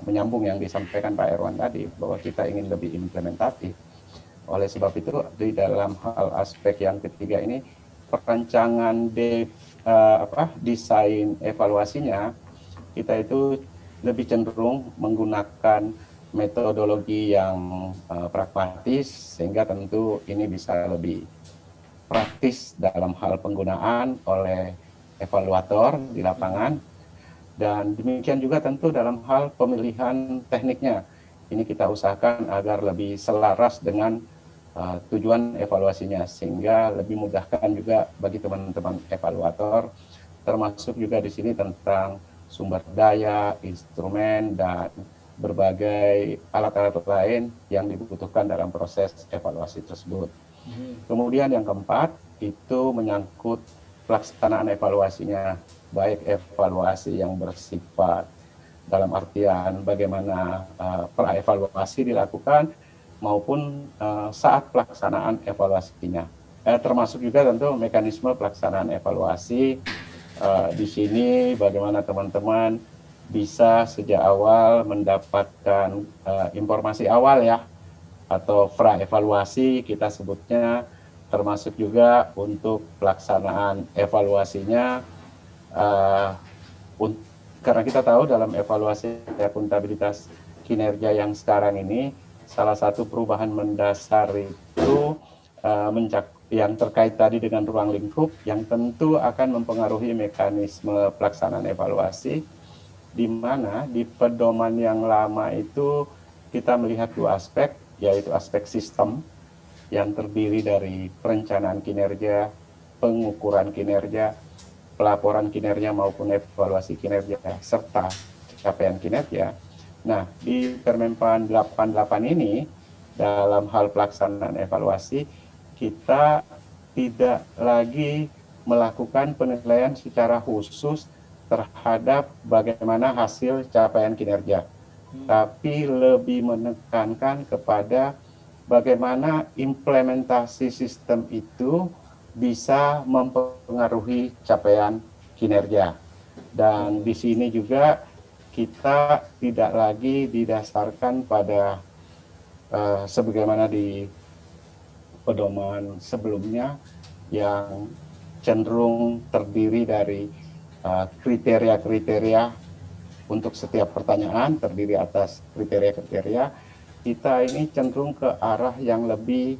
menyambung yang disampaikan Pak Irwan tadi, bahwa kita ingin lebih implementatif. Oleh sebab itu, di dalam hal aspek yang ketiga ini, perancangan desain evaluasinya kita itu lebih cenderung menggunakan metodologi yang pragmatis, sehingga tentu ini bisa lebih praktis dalam hal penggunaan oleh evaluator di lapangan. Dan demikian juga tentu dalam hal pemilihan tekniknya. Ini kita usahakan agar lebih selaras dengan tujuan evaluasinya, sehingga lebih mudahkan juga bagi teman-teman evaluator, termasuk juga di sini tentang sumber daya, instrumen, dan berbagai alat-alat lain yang dibutuhkan dalam proses evaluasi tersebut. Kemudian yang keempat, itu menyangkut pelaksanaan evaluasinya, baik evaluasi yang bersifat dalam artian bagaimana pra-evaluasi dilakukan, maupun saat pelaksanaan evaluasinya. Termasuk juga tentu mekanisme pelaksanaan evaluasi. Di sini bagaimana teman-teman bisa sejak awal mendapatkan informasi awal ya, atau pra-evaluasi kita sebutnya, termasuk juga untuk pelaksanaan evaluasinya. Karena kita tahu dalam evaluasi akuntabilitas kinerja yang sekarang ini, salah satu perubahan mendasar itu yang terkait tadi dengan ruang lingkup, yang tentu akan mempengaruhi mekanisme pelaksanaan evaluasi, di mana di pedoman yang lama itu kita melihat dua aspek, yaitu aspek sistem yang terdiri dari perencanaan kinerja, pengukuran kinerja, pelaporan kinerja maupun evaluasi kinerja, serta capaian kinerja. Nah, di Permenpan 88 ini, dalam hal pelaksanaan evaluasi, kita tidak lagi melakukan penilaian secara khusus terhadap bagaimana hasil capaian kinerja, tapi lebih menekankan kepada bagaimana implementasi sistem itu bisa mempengaruhi capaian kinerja. Dan di sini juga kita tidak lagi didasarkan pada sebagaimana di pedoman sebelumnya yang cenderung terdiri dari kriteria-kriteria untuk setiap pertanyaan, terdiri atas kriteria-kriteria. Kita ini cenderung ke arah yang lebih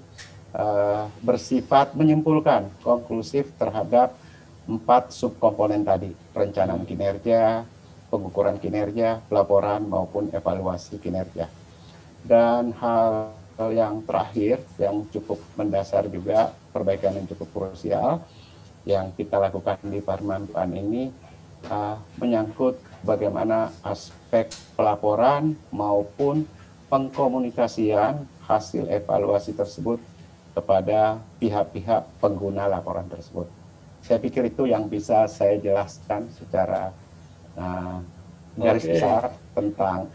bersifat menyimpulkan, konklusif terhadap 4 subkomponen tadi: perencanaan kinerja, pengukuran kinerja, pelaporan maupun evaluasi kinerja. Dan hal yang terakhir yang cukup mendasar juga, perbaikan yang cukup krusial yang kita lakukan di Permenpan ini menyangkut bagaimana aspek pelaporan maupun pengkomunikasian hasil evaluasi tersebut kepada pihak-pihak pengguna laporan tersebut. Saya pikir itu yang bisa saya jelaskan secara garis besar tentang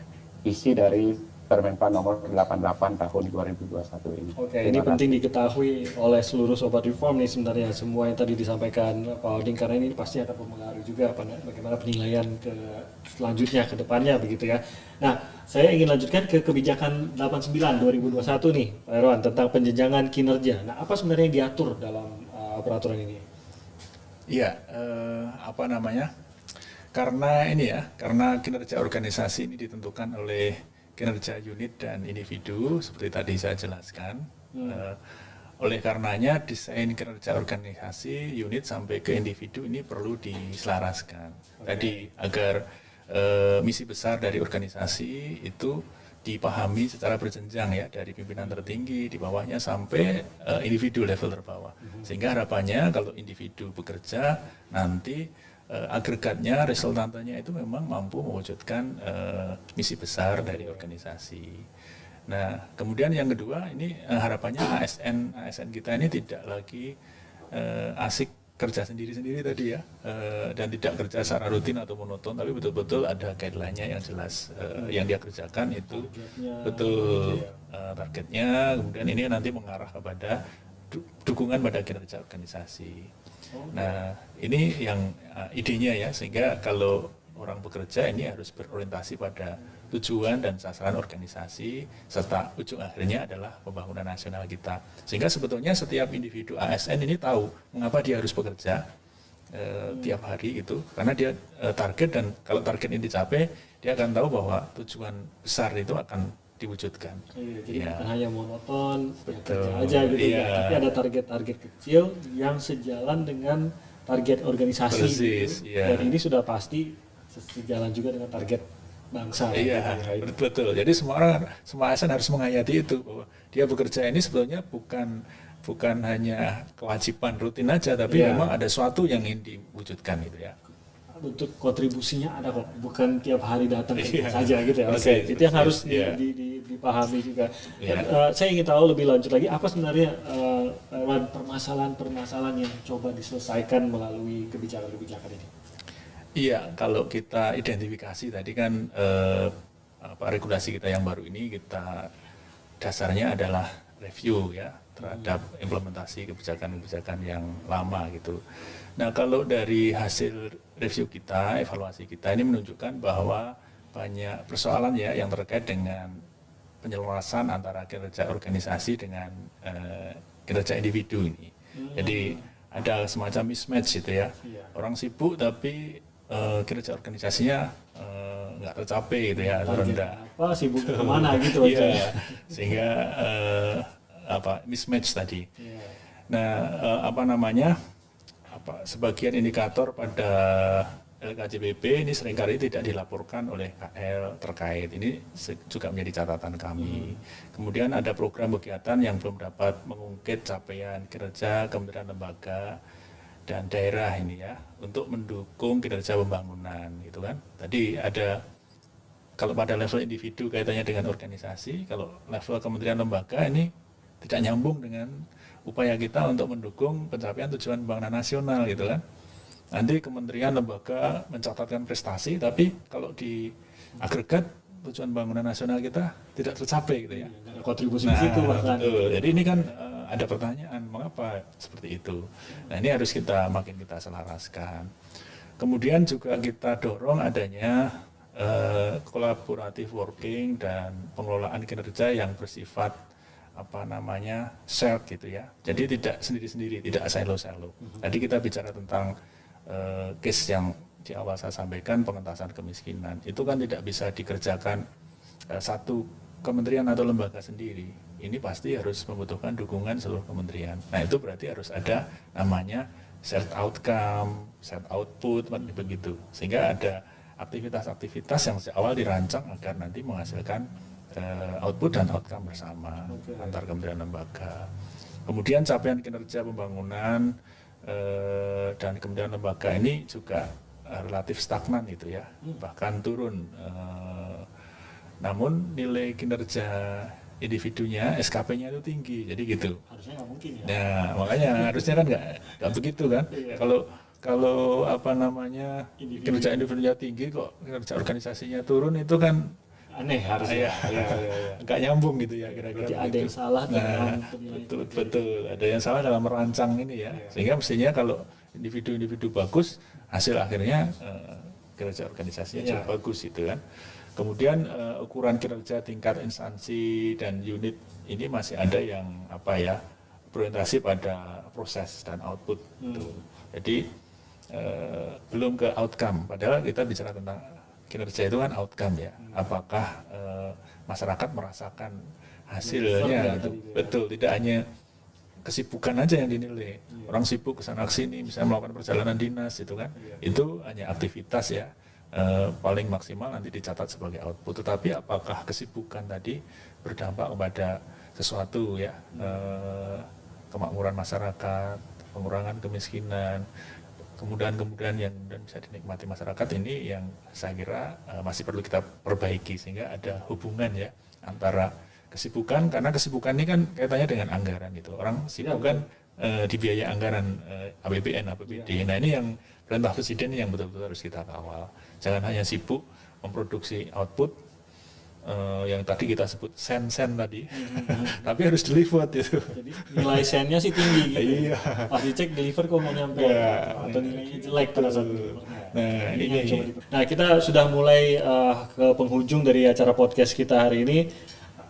isi dari Permenpan nomor 88 tahun 2021 ini. Oke, ini penting diketahui oleh seluruh Sobat Reform nih sebenarnya, semua yang tadi disampaikan Pak Oding, karena ini pasti akan mempengaruhi juga bagaimana penilaian ke selanjutnya ke depannya begitu ya. Nah, saya ingin lanjutkan ke kebijakan 89 2021 nih, Pak Erwan, tentang penjenjangan kinerja. Nah, apa sebenarnya yang diatur dalam peraturan ini? Iya, karena kinerja organisasi ini ditentukan oleh kinerja unit dan individu, seperti tadi saya jelaskan. Oleh karenanya desain kinerja organisasi, unit sampai ke individu ini perlu diselaraskan. Tadi agar misi besar dari organisasi itu dipahami secara berjenjang ya, dari pimpinan tertinggi di bawahnya sampai individu level terbawah. Sehingga harapannya kalau individu bekerja nanti agregatnya, resultantanya itu memang mampu mewujudkan misi besar dari organisasi. Nah, kemudian yang kedua ini harapannya ASN kita ini tidak lagi asik kerja sendiri-sendiri tadi ya, dan tidak kerja secara rutin atau monoton, tapi betul-betul ada guideline-nya yang jelas yang dia kerjakan itu betul targetnya, kemudian ini nanti mengarah kepada dukungan pada kinerja organisasi. Nah, ini yang idenya ya, sehingga kalau orang bekerja ini harus berorientasi pada tujuan dan sasaran organisasi, serta ujung akhirnya adalah pembangunan nasional kita. Sehingga sebetulnya setiap individu ASN ini tahu mengapa dia harus bekerja, tiap hari gitu, karena dia target, dan kalau target ini dicapai dia akan tahu bahwa tujuan besar itu akan diwujudkan. Jadi bukan hanya monoton, Betul. kerja aja gitu Iya. ya, tapi ada target-target kecil yang sejalan dengan target organisasi Persis, gitu. iya. Dan ini sudah pasti sejalan juga dengan target bangsa. Iya, gitu ya. betul. Jadi semua ASN harus menghayati itu, bahwa dia bekerja ini sebetulnya bukan hanya kewajiban rutin aja, tapi Iya. memang ada sesuatu yang ingin diwujudkan gitu ya. Bentuk kontribusinya ada kok, bukan tiap hari datang kerja Iya. saja gitu ya. Oke, Persis, itu yang harus iya. dipahami juga. Iya. Dan, saya ingin tahu lebih lanjut lagi apa sebenarnya permasalahan-permasalahan yang coba diselesaikan melalui kebijakan-kebijakan ini. Iya, kalau kita identifikasi tadi kan regulasi kita yang baru ini, kita dasarnya adalah review ya terhadap implementasi kebijakan-kebijakan yang lama gitu. Nah, kalau dari hasil review kita, evaluasi kita ini menunjukkan bahwa banyak persoalan ya yang terkait dengan penyelarasan antara kinerja organisasi dengan kinerja individu ini. Jadi ada semacam mismatch gitu ya. Iya. Orang sibuk tapi kinerja organisasinya nggak tercapai gitu ya, atau Target rendah. apa, sibuk kemana gitu aja. Iya, sehingga mismatch tadi. Iya. Nah, sebagian indikator pada LKJBP ini seringkali tidak dilaporkan oleh KL terkait. Ini juga menjadi catatan kami. Kemudian ada program kegiatan yang belum dapat mengungkit capaian kinerja kementerian lembaga dan daerah ini ya, untuk mendukung kinerja pembangunan gitu kan. Tadi ada, kalau pada level individu kaitannya dengan organisasi, kalau level kementerian lembaga ini tidak nyambung dengan upaya kita untuk mendukung pencapaian tujuan pembangunan nasional gitu kan. Nanti kementerian lembaga mencatatkan prestasi, tapi kalau di agregat tujuan pembangunan nasional kita tidak tercapai gitu ya. Nggak ada kontribusi di situ bahkan. Betul. Jadi ini kan ada pertanyaan mengapa seperti itu. Nah, ini harus makin kita selaraskan. Kemudian juga kita dorong adanya kolaboratif working dan pengelolaan kinerja yang bersifat shared gitu ya. Jadi tidak sendiri-sendiri, tidak silo-silo. Tadi kita bicara tentang case yang di awal saya sampaikan, pengentasan kemiskinan. Itu kan tidak bisa dikerjakan satu kementerian atau lembaga sendiri. Ini pasti harus membutuhkan dukungan seluruh kementerian. Nah, itu berarti harus ada namanya shared outcome, shared output, begitu. Sehingga ada aktivitas-aktivitas yang sejak awal dirancang agar nanti menghasilkan output dan outcome bersama antar kementerian lembaga. Kemudian capaian kinerja pembangunan dan kementerian lembaga ini juga relatif stagnan gitu ya, bahkan turun. Namun nilai kinerja individunya, SKP-nya itu tinggi, jadi gitu. Harusnya nggak mungkin ya. Nah, makanya harusnya kan nggak begitu kan. Iya. Kalau kinerja individunya tinggi kok kinerja organisasinya turun, itu kan Aneh harusnya. Iya. nggak nyambung gitu ya kira-kira. Berarti ada begitu. yang salah Nah, dalam penilaian. betul, ada yang salah dalam merancang ini ya. Sehingga mestinya kalau individu-individu bagus, hasil akhirnya kinerja organisasinya juga bagus gitu kan. Kemudian ukuran kinerja tingkat instansi dan unit ini masih ada yang berorientasi pada proses dan output. Gitu. Jadi belum ke outcome. Padahal kita bicara tentang kinerja itu kan outcome ya. Apakah masyarakat merasakan hasilnya gitu. Betul, tidak hanya kesibukan aja yang dinilai. Orang sibuk kesana kesini, bisa melakukan perjalanan dinas itu kan. Itu hanya aktivitas ya. Paling maksimal nanti dicatat sebagai output. Tetapi apakah kesibukan tadi berdampak kepada sesuatu ya, kemakmuran masyarakat, pengurangan kemiskinan, kemudahan-kemudahan yang bisa dinikmati masyarakat, ini yang saya kira masih perlu kita perbaiki, sehingga ada hubungan ya antara kesibukan, karena kesibukan ini kan kaitannya dengan anggaran gitu. Orang sibuk kan dibiayai anggaran APBN, APBD. Nah, ini yang perintah presiden yang betul-betul harus kita kawal. Jangan hanya sibuk memproduksi output yang tadi kita sebut sen-sen tadi, tapi harus deliver gitu. Jadi nilai sennya sih tinggi gitu. Iya. Pas dicek deliver kok nggak nyampe atau nilainya jelek pada saat deliver. Nah, ini. Nah, kita sudah mulai ke penghujung dari acara podcast kita hari ini.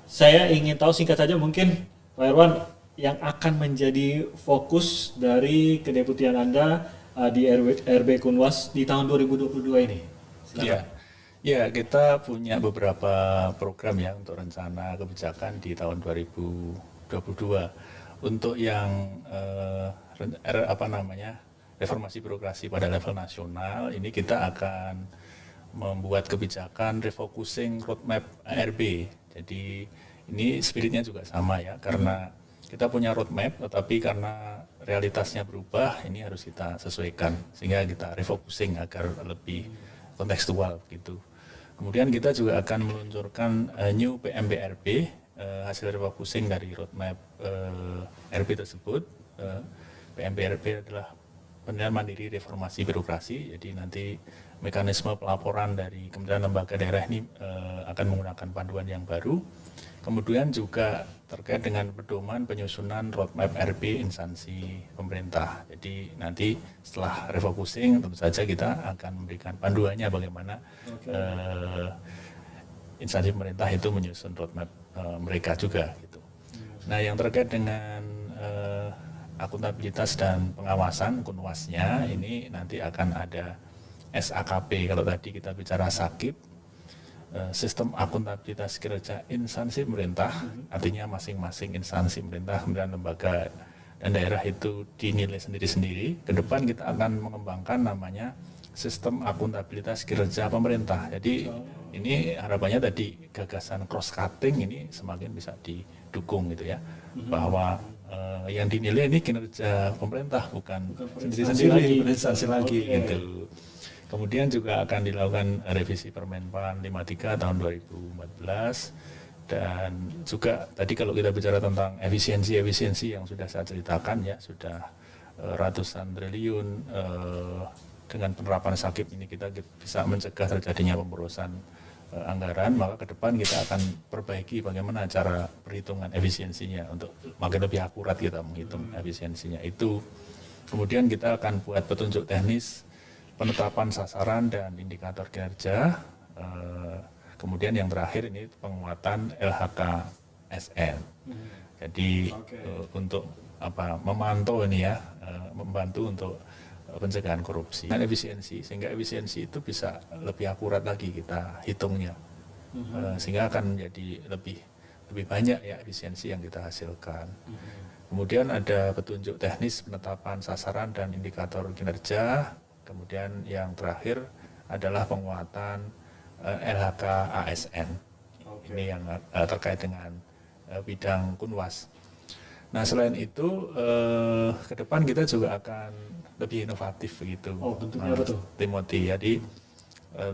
Saya ingin tahu singkat saja mungkin Pak Irwan, yang akan menjadi fokus dari kedeputian Anda di RB Kunwas di tahun 2022 ini? Iya, ya kita punya beberapa program ya untuk rencana kebijakan di tahun 2022. Untuk yang reformasi birokrasi pada level nasional, ini kita akan membuat kebijakan refocusing roadmap ARB. Jadi ini spiritnya juga sama ya, karena kita punya roadmap, tetapi karena realitasnya berubah, ini harus kita sesuaikan sehingga kita refocusing agar lebih kontekstual gitu. Kemudian kita juga akan meluncurkan new PMBRB, hasil refocusing dari roadmap RB tersebut. PMBRB adalah Penilaian Mandiri Reformasi Birokrasi, jadi nanti mekanisme pelaporan dari kementerian lembaga daerah ini akan menggunakan panduan yang baru. Kemudian juga terkait dengan pedoman penyusunan roadmap RB instansi pemerintah. Jadi nanti setelah refocusing tentu saja kita akan memberikan panduannya bagaimana instansi pemerintah itu menyusun roadmap mereka juga gitu. Nah, yang terkait dengan akuntabilitas dan pengawasan Kunwasnya ini nanti akan ada SAKP. Kalau tadi kita bicara SAKIP, sistem akuntabilitas kinerja instansi pemerintah, artinya masing-masing instansi pemerintah, kemudian lembaga dan daerah itu dinilai sendiri-sendiri. Ke depan kita akan mengembangkan namanya sistem akuntabilitas kinerja pemerintah. Jadi ini harapannya tadi gagasan cross cutting ini semakin bisa didukung gitu ya, bahwa yang dinilai ini kinerja pemerintah bukan sendiri-sendiri, instansi lagi gitu. Kemudian juga akan dilakukan revisi Permenpan 53 tahun 2014, dan juga tadi kalau kita bicara tentang efisiensi yang sudah saya ceritakan ya, sudah ratusan triliun dengan penerapan SAKIP ini kita bisa mencegah terjadinya pemborosan anggaran, maka ke depan kita akan perbaiki bagaimana cara perhitungan efisiensinya untuk makin lebih akurat kita menghitung efisiensinya itu. Kemudian kita akan buat petunjuk teknis penetapan sasaran dan indikator kinerja. Kemudian yang terakhir ini penguatan LHKSN. Jadi untuk memantau ini ya, membantu untuk pencegahan korupsi dan efisiensi, sehingga efisiensi itu bisa lebih akurat lagi kita hitungnya, sehingga akan menjadi lebih banyak ya efisiensi yang kita hasilkan. Kemudian ada petunjuk teknis penetapan sasaran dan indikator kinerja. Kemudian yang terakhir adalah penguatan LHK ASN. Ini yang terkait dengan bidang Kunwas. Nah, selain itu ke depan kita juga akan lebih inovatif begitu. Tentunya betul. Timothy. Jadi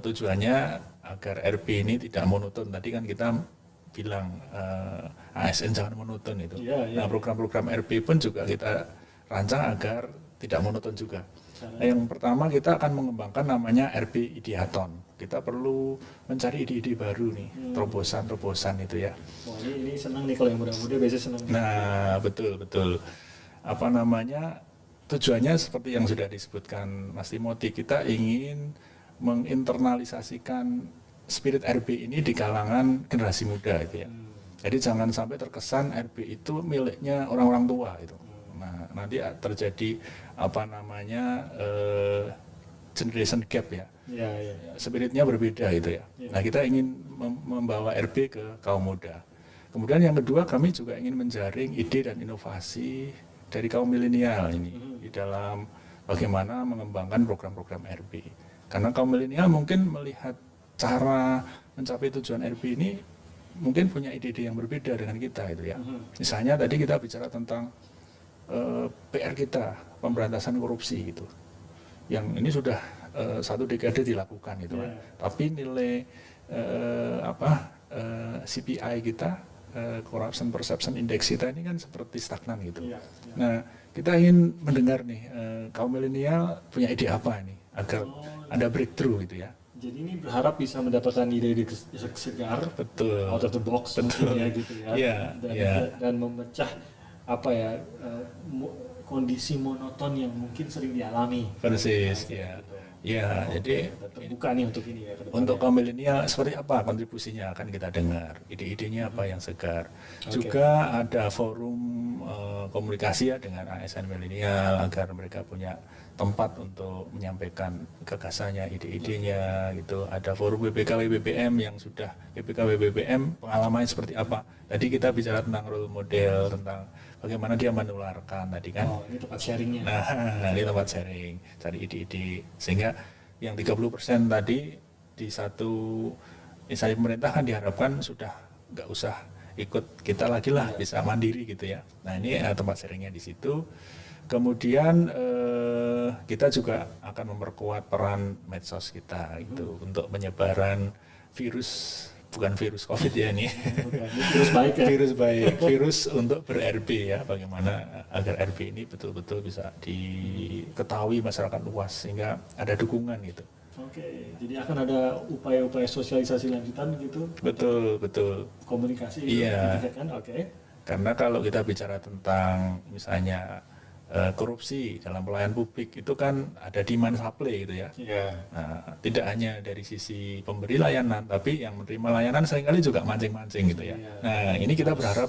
tujuannya agar RB ini tidak monoton. Tadi kan kita bilang ASN jangan monoton itu. Nah, program-program RB pun juga kita rancang agar tidak monoton juga. Nah, yang pertama kita akan mengembangkan namanya RB Ideaton. Kita perlu mencari ide-ide baru nih, terobosan-terobosan itu ya. Wah, ini senang nih kalau yang muda-muda biasanya senang. Nah, betul. Tujuannya seperti yang sudah disebutkan Mas Timothy, kita ingin menginternalisasikan spirit RB ini di kalangan generasi muda itu ya. Jadi jangan sampai terkesan RB itu miliknya orang-orang tua itu. Nah, nanti terjadi generation gap ya. Spiritnya berbeda gitu ya. Nah, kita ingin membawa RB ke kaum muda. Kemudian yang kedua, kami juga ingin menjaring ide dan inovasi dari kaum milenial ini di dalam bagaimana mengembangkan program-program RB. Karena kaum milenial mungkin melihat cara mencapai tujuan RB ini mungkin punya ide-ide yang berbeda dengan kita itu ya. Misalnya tadi kita bicara tentang PR kita, pemberantasan korupsi gitu. Yang ini sudah 1 dekade dilakukan gitu kan. Tapi nilai CPI kita, Corruption Perception Index kita ini kan seperti stagnan gitu. Nah, kita ingin mendengar nih kaum milenial punya ide apa nih agar ada breakthrough gitu ya. Jadi ini berharap bisa mendapatkan ide-ide segar, betul, out of the box, betul ya gitu ya, dan memecah kondisi monoton yang mungkin sering dialami. Persis, ya. Ya, jadi Terbuka nih untuk ini ya ke depannya. untuk kaum milenial seperti apa kontribusinya akan kita dengar, ide-idenya apa yang segar. Juga ada forum komunikasi ya dengan ASN milenial agar mereka punya tempat untuk menyampaikan gagasannya, ide-idenya gitu. Ada forum BPK WBBM yang sudah BPK WBBM pengalamannya seperti apa. Tadi kita bicara tentang role model, tentang bagaimana dia menularkan tadi kan. Oh, ini tempat sharingnya. Nah, ini tempat sharing, cari ide-ide. Sehingga yang 30% tadi di satu instansi pemerintah kan diharapkan sudah nggak usah ikut kita lagi lah, bisa mandiri gitu ya. Nah, ini tempat sharingnya di situ. Kemudian kita juga akan memperkuat peran medsos kita gitu untuk penyebaran virus, bukan virus COVID ya ini. Terus baik ya. Virus baik, virus untuk ber-RP ya, bagaimana agar RP ini betul-betul bisa diketahui masyarakat luas sehingga ada dukungan gitu. Oke, jadi akan ada upaya-upaya sosialisasi lanjutan gitu. Betul. Komunikasi Iya. gitu kan. Oke. Karena kalau kita bicara tentang misalnya korupsi dalam pelayanan publik itu kan ada demand supply gitu ya. Iya. Nah, tidak hanya dari sisi pemberi layanan, tapi yang menerima layanan seringkali juga mancing-mancing gitu ya. Iya. Nah, ini kita berharap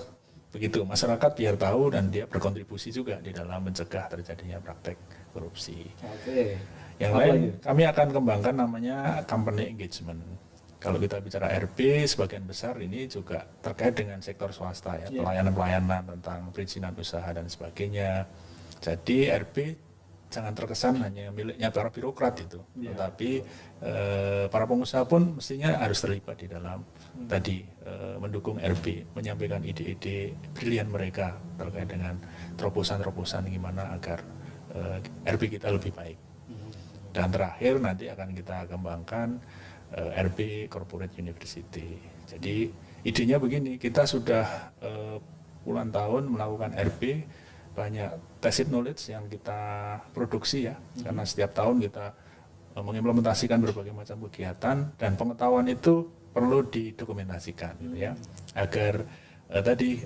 begitu masyarakat biar tahu dan dia berkontribusi juga di dalam mencegah terjadinya praktek korupsi. Oke. Yang Apa lain lagi? kami akan kembangkan namanya company engagement. Kalau kita bicara RP, sebagian besar ini juga terkait dengan sektor swasta ya, Iya. pelayanan-pelayanan tentang perizinan usaha dan sebagainya. Jadi RP jangan terkesan hanya miliknya para birokrat itu, Iya. tetapi para pengusaha pun mestinya harus terlibat di dalam tadi mendukung RP, menyampaikan ide-ide brilian mereka terkait dengan terobosan-terobosan gimana agar RP kita lebih baik. Dan terakhir nanti akan kita kembangkan RP Corporate University. Jadi idenya begini, kita sudah puluhan tahun melakukan RP, banyak tacit knowledge yang kita produksi ya, karena setiap tahun kita mengimplementasikan berbagai macam kegiatan dan pengetahuan itu perlu didokumentasikan gitu ya, agar tadi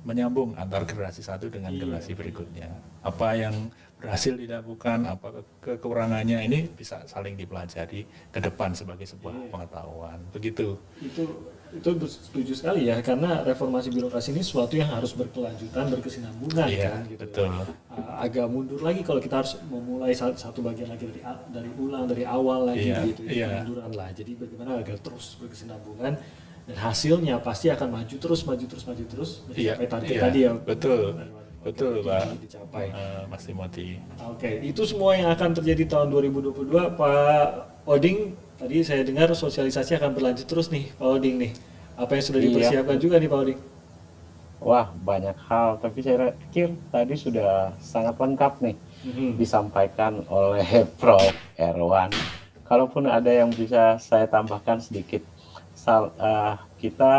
menyambung antar generasi satu dengan generasi berikutnya. Apa yang berhasil dilakukan, apa kekurangannya, ini bisa saling dipelajari ke depan sebagai sebuah pengetahuan. Begitu. Itu setuju sekali ya, karena reformasi birokrasi ini sesuatu yang harus berkelanjutan, berkesinambungan Iya, kan gitu. betul. Agak mundur lagi kalau kita harus memulai satu bagian lagi dari awal lagi Iya, gitu. iya. Kemunduran lah. Jadi bagaimana agar terus berkesinambungan dan hasilnya pasti akan maju terus Iya, mencapai target iya, tadi ya. betul Pak Dicapai. Mas Timothy. Oke, itu semua yang akan terjadi tahun 2022, Pak Oding. Tadi saya dengar sosialisasi akan berlanjut terus nih, Pak Oding nih. Apa yang sudah Iya. dipersiapkan juga nih, Pak Oding? Wah, banyak hal, tapi saya pikir tadi sudah sangat lengkap nih disampaikan oleh Prof. Erwan. Kalaupun ada yang bisa saya tambahkan sedikit, kita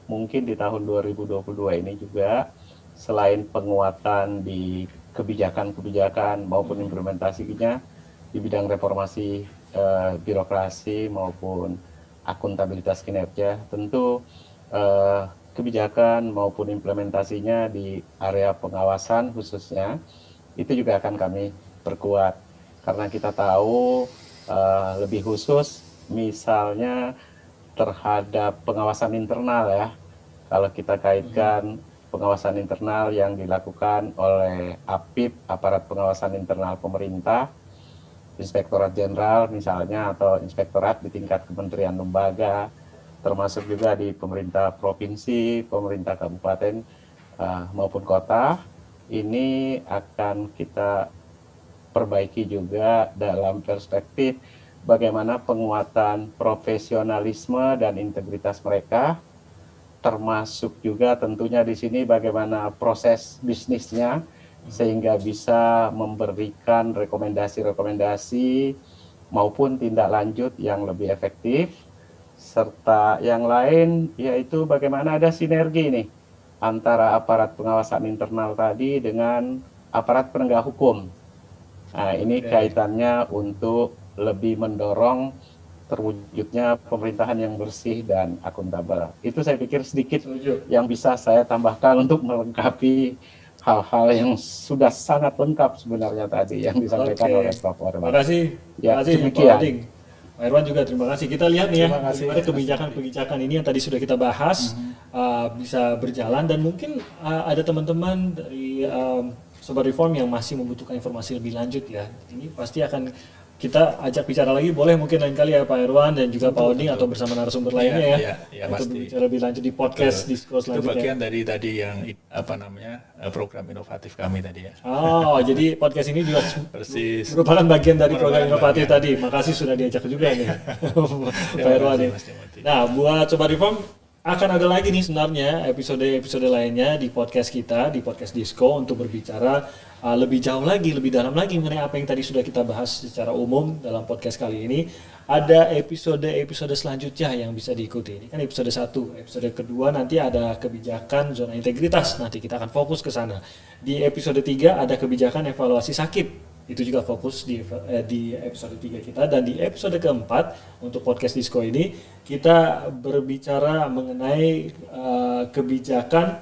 mungkin di tahun 2022 ini juga selain penguatan di kebijakan-kebijakan maupun implementasinya di bidang reformasi birokrasi maupun akuntabilitas kinerja, tentu kebijakan maupun implementasinya di area pengawasan khususnya itu juga akan kami perkuat, karena kita tahu lebih khusus misalnya terhadap pengawasan internal ya, kalau kita kaitkan pengawasan internal yang dilakukan oleh APIP, Aparat Pengawasan Internal Pemerintah, Inspektorat Jenderal misalnya, atau Inspektorat di tingkat kementerian lembaga, termasuk juga di pemerintah provinsi, pemerintah kabupaten maupun kota, ini akan kita perbaiki juga dalam perspektif bagaimana penguatan profesionalisme dan integritas mereka, termasuk juga tentunya di sini bagaimana proses bisnisnya sehingga bisa memberikan rekomendasi-rekomendasi maupun tindak lanjut yang lebih efektif, serta yang lain yaitu bagaimana ada sinergi nih antara aparat pengawasan internal tadi dengan aparat penegak hukum. Nah, ini kaitannya untuk lebih mendorong terwujudnya pemerintahan yang bersih dan akuntabel. Itu saya pikir sedikit yang bisa saya tambahkan untuk melengkapi hal-hal yang sudah sangat lengkap sebenarnya tadi yang disampaikan Oke. oleh Prof. Warman. Terima kasih. Ya, Terima kasih Pak demikian. Oding. Pak Irwan juga terima kasih. Kita lihat nih ya, Terima kasih. bagaimana kebijakan-kebijakan ini yang tadi sudah kita bahas bisa berjalan, dan mungkin ada teman-teman dari Sobat Reform yang masih membutuhkan informasi lebih lanjut ya. Ini pasti akan kita ajak bicara lagi, boleh mungkin lain kali ya Pak Irwan dan juga Pak Oding atau bersama narasumber lainnya ya, Iya, untuk pasti. berbicara lebih lanjut di podcast Disko Itu selanjutnya. bagian dari tadi yang program inovatif kami tadi ya. Oh, jadi podcast ini juga Persis. merupakan bagian dari program Merupakan inovatif bagian. tadi. Makasih sudah diajak juga nih, Pak Irwan. kasih, nih. Mas Timothy. Nah, buat Sobat Reform, akan ada lagi nih sebenarnya episode-episode lainnya di podcast kita, di podcast Disko, untuk berbicara lebih jauh lagi, lebih dalam lagi mengenai apa yang tadi sudah kita bahas secara umum dalam podcast kali ini. Ada episode-episode selanjutnya yang bisa diikuti. Ini kan episode 1. Episode kedua nanti ada kebijakan zona integritas. Nanti kita akan fokus ke sana. Di episode 3 ada kebijakan evaluasi sakit. Itu juga fokus di episode 3 kita. Dan di episode keempat untuk podcast Disko ini kita berbicara mengenai kebijakan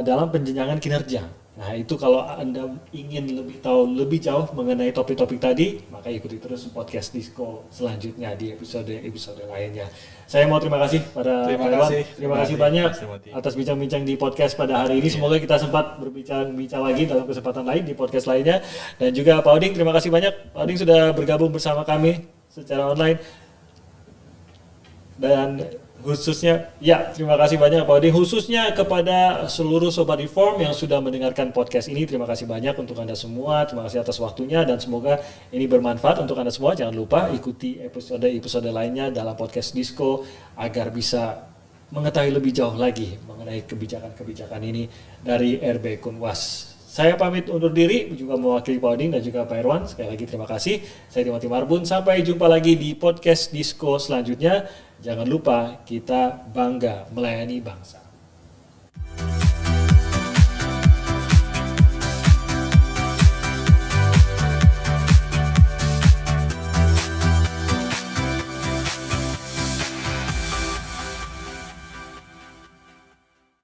dalam penjenjangan kinerja. Nah, itu kalau Anda ingin lebih tahu lebih jauh mengenai topik-topik tadi, maka ikuti terus podcast Disko selanjutnya di episode lainnya. Saya mau terima kasih pada Terima Pak Irwan. kasih. Terima kasih Terima banyak kasih, Timothy. atas bincang-bincang di podcast pada hari ini. Semoga kita sempat berbincang lagi dalam kesempatan lain di podcast lainnya. Dan juga Pak Oding, terima kasih banyak. Pak Oding sudah bergabung bersama kami secara online. Dan khususnya, ya terima kasih banyak Pak Oding, khususnya kepada seluruh Sobat Reform yang sudah mendengarkan podcast ini. Terima kasih banyak untuk Anda semua, terima kasih atas waktunya, dan semoga ini bermanfaat untuk Anda semua. Jangan lupa ikuti episode lainnya dalam podcast Disko agar bisa mengetahui lebih jauh lagi mengenai kebijakan-kebijakan ini dari RB Kunwas. Saya pamit undur diri, juga mewakili Pak Oding dan juga Pak Irwan. Sekali lagi terima kasih. Saya Timothy Marbun, sampai jumpa lagi di podcast Disko selanjutnya. Jangan lupa kita bangga melayani bangsa.